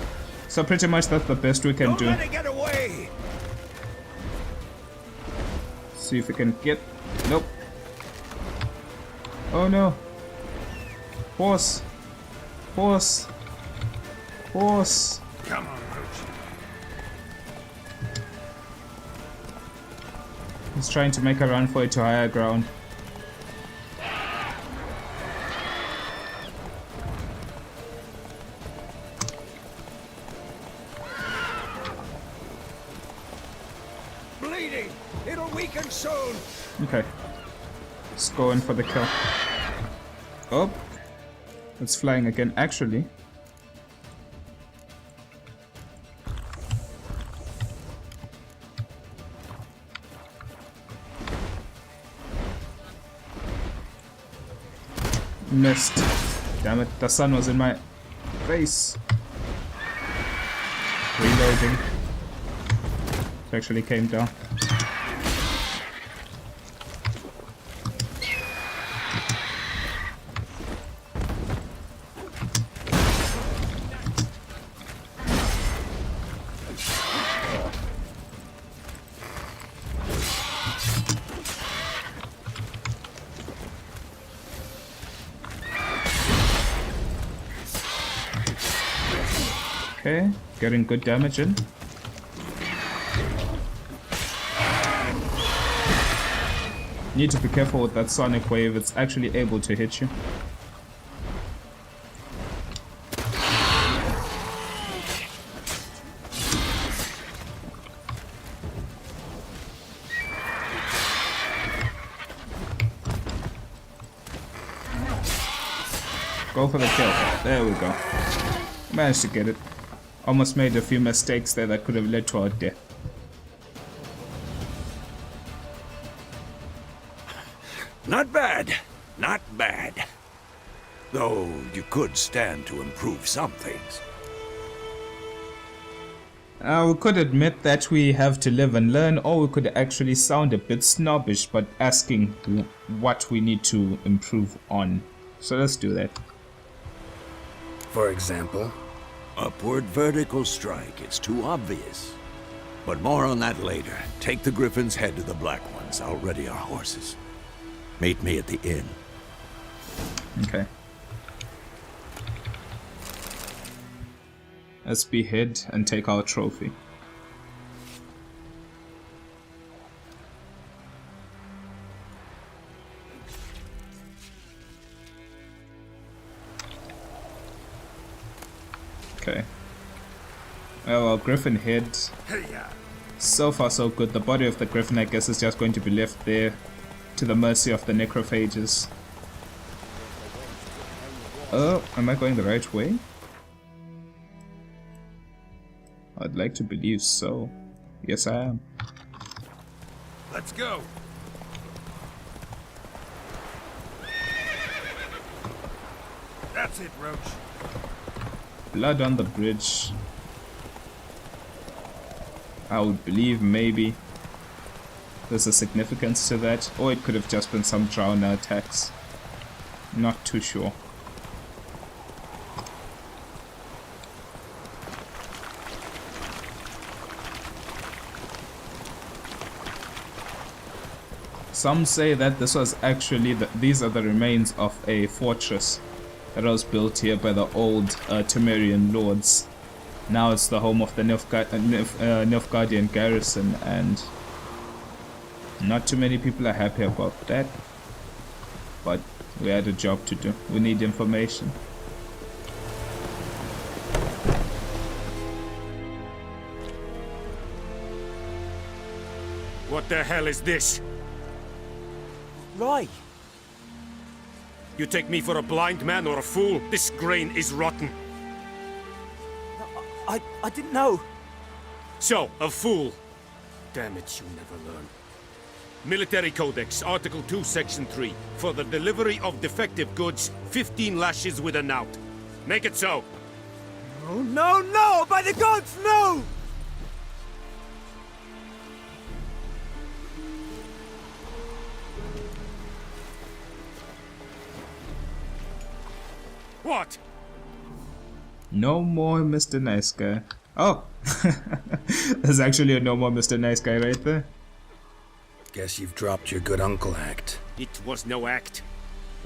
So pretty much that's the best we can do. Don't let it get away. See if we can get... Nope. Oh no. Horse. Horse. Horse. Come on, Roach. He's trying to make a run for it to higher ground. Bleeding. It'll weaken soon. Okay. Let's go in for the kill. Oh. It's flying again, actually. Missed. Damn it, the sun was in my face. Reloading. It actually came down. Okay, getting good damage in. Need to be careful with that sonic wave, it's actually able to hit you. Go for the kill. There we go. Managed to get it. Almost made a few mistakes there that could have led to our death. Not bad. Not bad. Though you could stand to improve some things. We could admit that we have to live and learn, or we could actually sound a bit snobbish, but asking what we need to improve on. So let's do that. For example? Upward vertical strike. It's too obvious. But more on that later. Take the Griffin's head to the Black Ones. I'll ready our horses. Meet me at the inn. Okay. Let's behead and take our trophy. Okay. Well, our griffin head. So far so good. The body of the griffin, I guess, is just going to be left there to the mercy of the necrophages. Oh, am I going the right way? I'd like to believe so. Yes, I am. Let's go. That's it, Roach. Blood on the bridge. I would believe maybe there's a significance to that, or it could have just been some drowner attacks. Not too sure. Some say that this was actually these are the remains of a fortress that was built here by the old Tamarian lords. Now it's the home of the Nilfgaardian garrison, and not too many people are happy about that. But we had a job to do. We need information. What the hell is this? Right. You take me for a blind man or a fool? This grain is rotten. I didn't know. So, a fool. Damn it, you never learn. Military Codex, Article 2, Section 3. For the delivery of defective goods, 15 lashes with a knout. Make it so. Oh, no, no! By the gods, no! What? No more Mr. Nice Guy. Oh! There's actually a no more Mr. Nice Guy right there. Guess you've dropped your good uncle act. It was no act.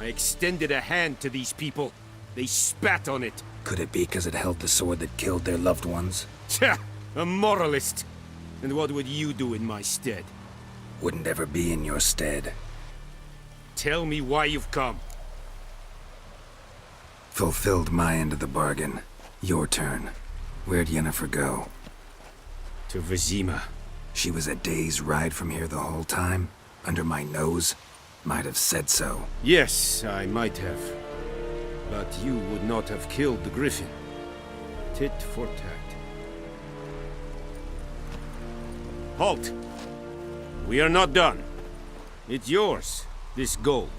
I extended a hand to these people. They spat on it. Could it be because it held the sword that killed their loved ones? Tja, a moralist. And what would you do in my stead? Wouldn't ever be in your stead. Tell me why you've come. Fulfilled my end of the bargain. Your turn. Where'd Yennefer go? To Vizima. She was a day's ride from here the whole time? Under my nose? Might have said so. Yes, I might have. But you would not have killed the griffin. Tit for tat. Halt! We are not done. It's yours, this gold.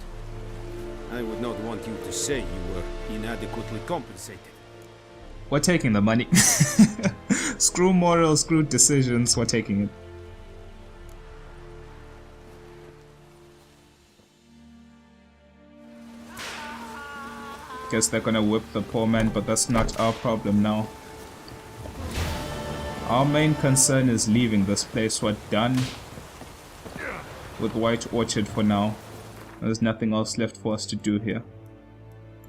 I would not want you to say you were inadequately compensated. We're taking the money. Screw morals, screw decisions, we're taking it. Guess they're gonna whip the poor man, but that's not our problem now. Our main concern is leaving this place. We're done with White Orchard for now. There's nothing else left for us to do here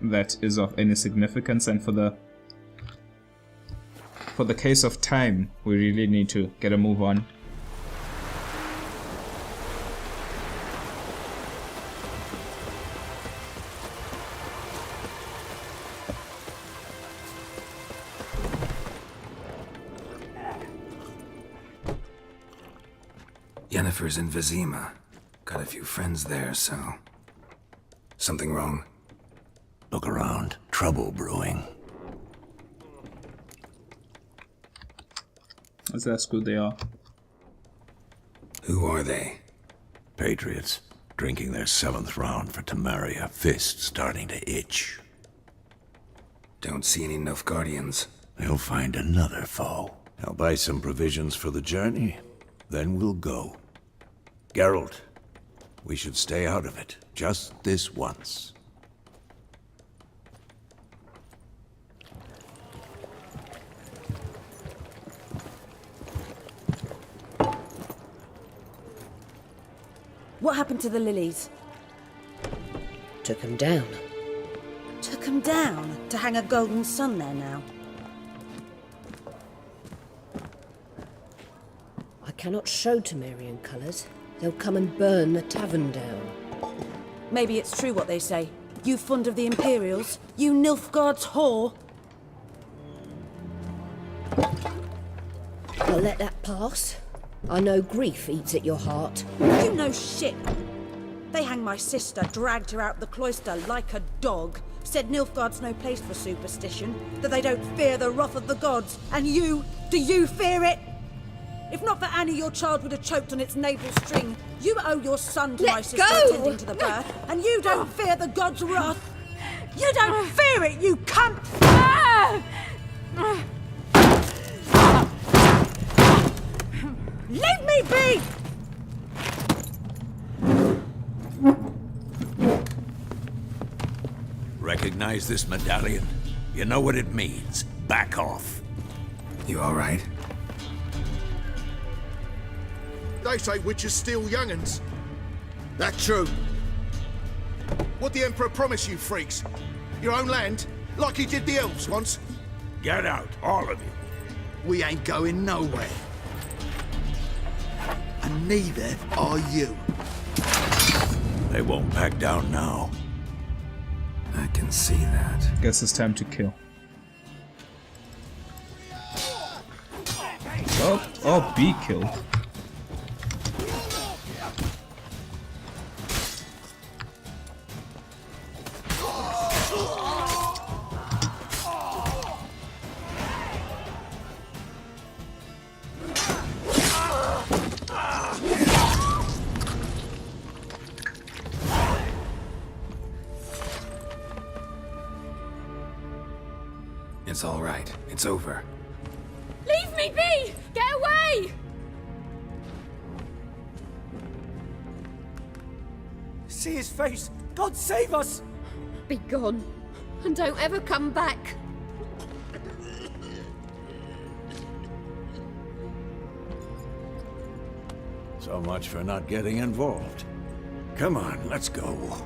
that is of any significance, and for the case of time, we really need to get a move on. Yennefer's in Vizima. Got a few friends there, so... Something wrong? Look around. Trouble brewing. Let's ask who they are. Who are they? Patriots. Drinking their 7th round for Tamaria. Fist starting to itch. Don't see any Nilfgaardians. They'll find another foe. I'll buy some provisions for the journey. Then we'll go. Geralt, we should stay out of it. Just this once. What happened to the lilies? Took him down. Took 'em down to hang a golden sun there now. I cannot show Tamarian colours. They'll come and burn the tavern down. Maybe it's true what they say. You fond of the Imperials? You Nilfgaard's whore? I'll let that pass. I know grief eats at your heart. You know shit. They hanged my sister, dragged her out the cloister like a dog. Said Nilfgaard's no place for superstition, that they don't fear the wrath of the gods. And you, do you fear it? If not for Annie, your child would have choked on its navel string. You owe your son to my sister attending to the birth, and you don't fear the gods' wrath. You don't fear it, you cunt! Leave me be! Recognize this medallion? You know what it means. Back off. You all right? They say witches steal young'uns. That true. What the Emperor promise you, freaks? Your own land? Like he did the elves once? Get out, all of you. We ain't going nowhere. And neither are you. They won't back down now. I can see that. Guess it's time to kill. Oh, or be killed. It's all right. It's over. Leave me be! Get away! See his face! God save us! Be gone, and don't ever come back. So much for not getting involved. Come on, let's go.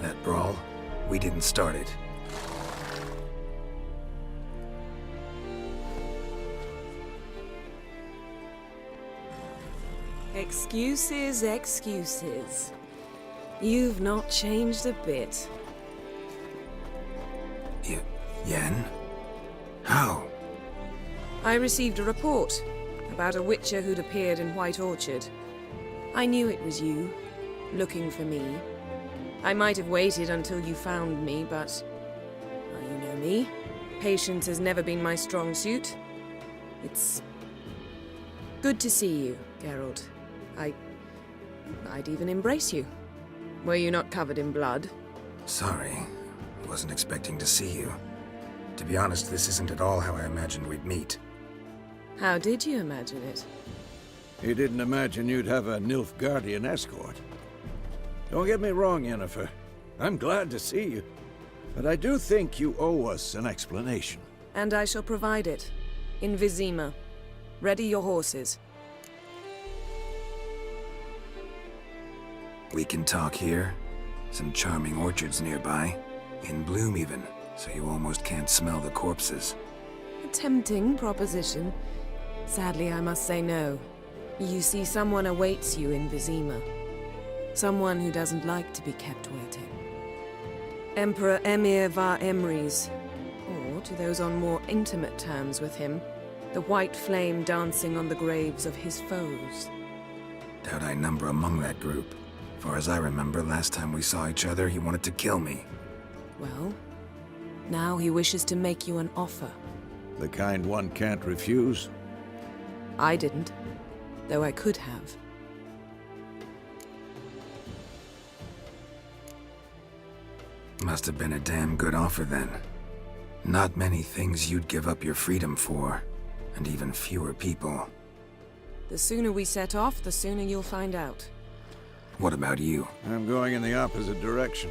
That brawl, we didn't start it. Excuses, excuses. You've not changed a bit. Yen? How? I received a report about a witcher who'd appeared in White Orchard. I knew it was you, looking for me. I might have waited until you found me, but... well, you know me. Patience has never been my strong suit. It's... good to see you, Geralt. I'd even embrace you. Were you not covered in blood? Sorry. Wasn't expecting to see you. To be honest, this isn't at all how I imagined we'd meet. How did you imagine it? You didn't imagine you'd have a Nilfgaardian escort. Don't get me wrong, Yennefer. I'm glad to see you. But I do think you owe us an explanation. And I shall provide it. In Vizima. Ready your horses. We can talk here. Some charming orchards nearby. In bloom even, so you almost can't smell the corpses. A tempting proposition. Sadly, I must say no. You see, someone awaits you in Vizima. Someone who doesn't like to be kept waiting. Emperor Emir var Emrys. Or, to those on more intimate terms with him, the white flame dancing on the graves of his foes. Doubt I number among that group. Far as I remember, last time we saw each other, he wanted to kill me. Well, now he wishes to make you an offer. The kind one can't refuse? I didn't, though I could have. Must have been a damn good offer then. Not many things you'd give up your freedom for, and even fewer people. The sooner we set off, the sooner you'll find out. What about you? I'm going in the opposite direction.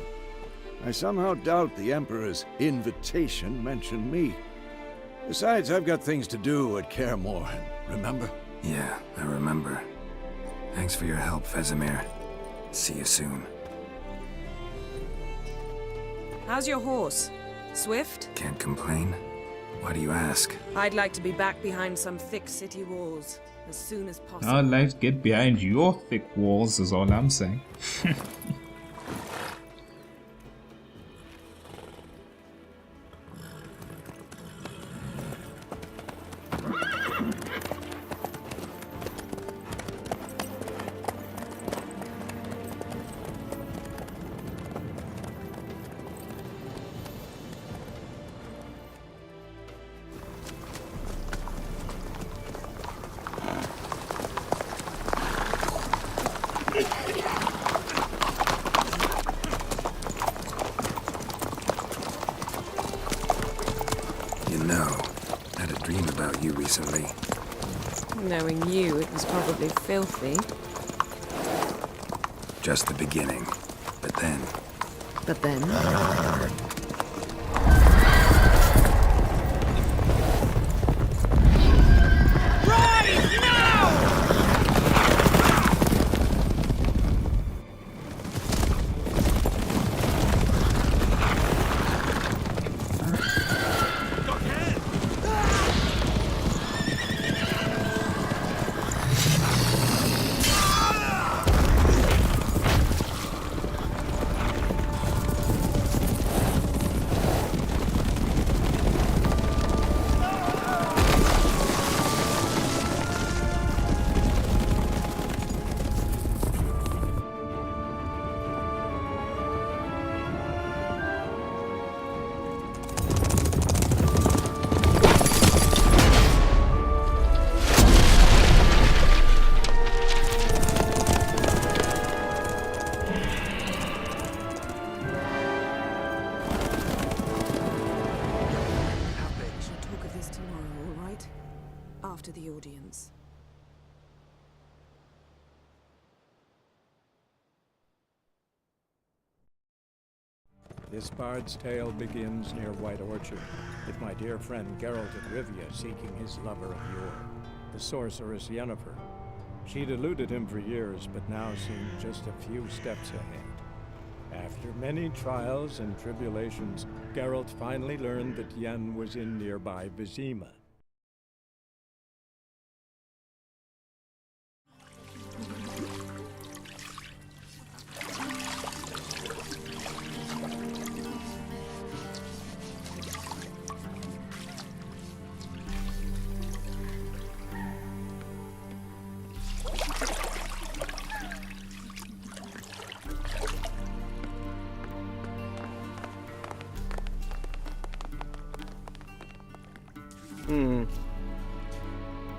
I somehow doubt the Emperor's invitation mentioned me. Besides, I've got things to do at Kaer Morhen, remember? Yeah, I remember. Thanks for your help, Vesemir. See you soon. How's your horse? Swift? Can't complain. Why do you ask? I'd like to be back behind some thick city walls as soon as possible. I'd like to get behind your thick walls, is all I'm saying. Recently. Knowing you, it was probably filthy. Just the beginning. But then... But then? Rise now! After the audience. This bard's tale begins near White Orchard, with my dear friend Geralt of Rivia seeking his lover of yore, the sorceress Yennefer. She'd eluded him for years, but now seemed just a few steps ahead. After many trials and tribulations, Geralt finally learned that Yen was in nearby Vizima.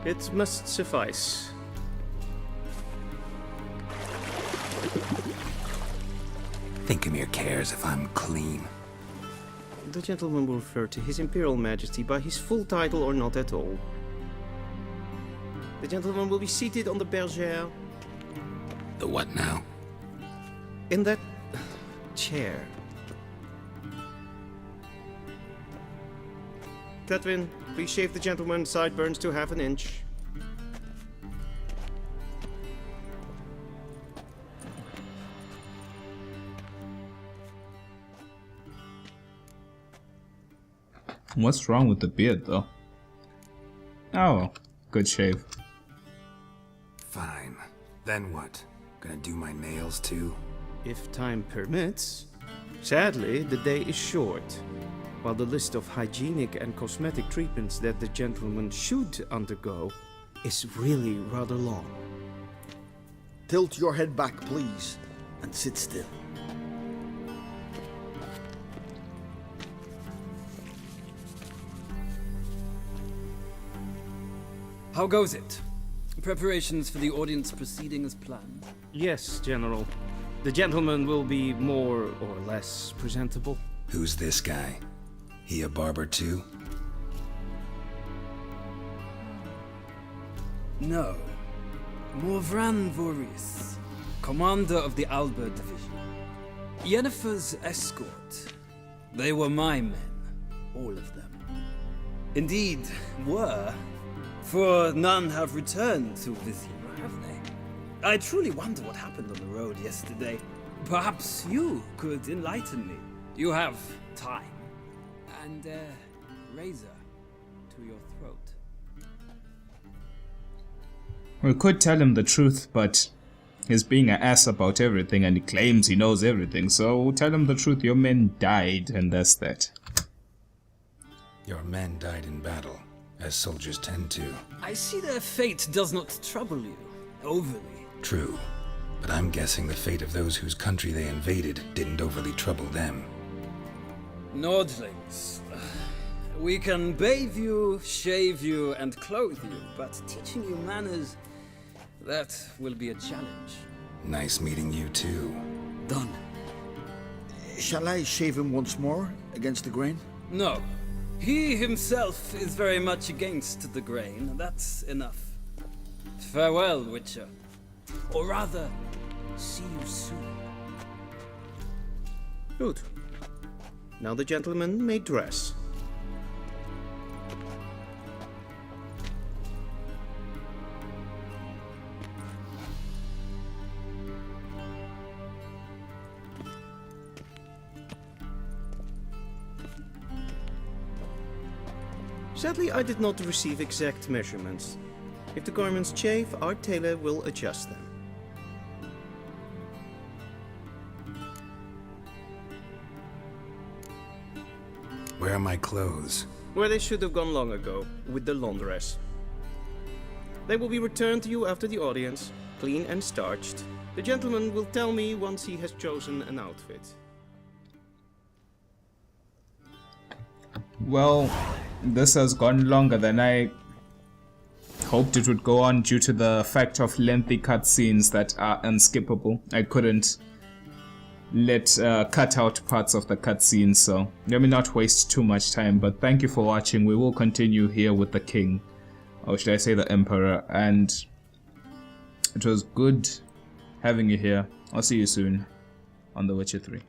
It must suffice. Thinkemere cares if I'm clean. The gentleman will refer to His Imperial Majesty by his full title or not at all. The gentleman will be seated on the bergère. The what now? In that chair. Cletwin, please shave the gentleman's sideburns to half an inch. What's wrong with the beard, though? Oh, good shave. Fine. Then what? Gonna do my nails too? If time permits. Sadly, the day is short. While the list of hygienic and cosmetic treatments that the gentleman should undergo is really rather long. Tilt your head back, please, and sit still. How goes it? Preparations for the audience proceeding as planned? Yes, General. The gentleman will be more or less presentable. Who's this guy? He a barber too? No. Morvran Voorhis, commander of the Alba Division. Yennefer's escort. They were my men. All of them. Indeed, were. For none have returned to Vizima, have they? I truly wonder what happened on the road yesterday. Perhaps you could enlighten me. You have time. And a razor to your throat. We could tell him the truth, but he's being an ass about everything and he claims he knows everything, so tell him the truth. Your men died, and that's that. Your men died in battle, as soldiers tend to. I see their fate does not trouble you overly. True, but I'm guessing the fate of those whose country they invaded didn't overly trouble them. Nordlings. We can bathe you, shave you, and clothe you, but teaching you manners, that will be a challenge. Nice meeting you too. Done. Shall I shave him once more, against the grain? No. He himself is very much against the grain. That's enough. Farewell, Witcher. Or rather, see you soon. Good. Now the gentleman may dress. Sadly, I did not receive exact measurements. If the garments chafe, our tailor will adjust them. Where are my clothes? Where they should have gone long ago, with the laundress. They will be returned to you after the audience, clean and starched. The gentleman will tell me once he has chosen an outfit. Well, this has gone longer than I hoped it would go on due to the fact of lengthy cutscenes that are unskippable. I couldn't cut out parts of the cutscenes, so let me not waste too much time. But thank you for watching. We will continue here with the king, or should I say the emperor, and it was good having you here. I'll see you soon on The Witcher 3.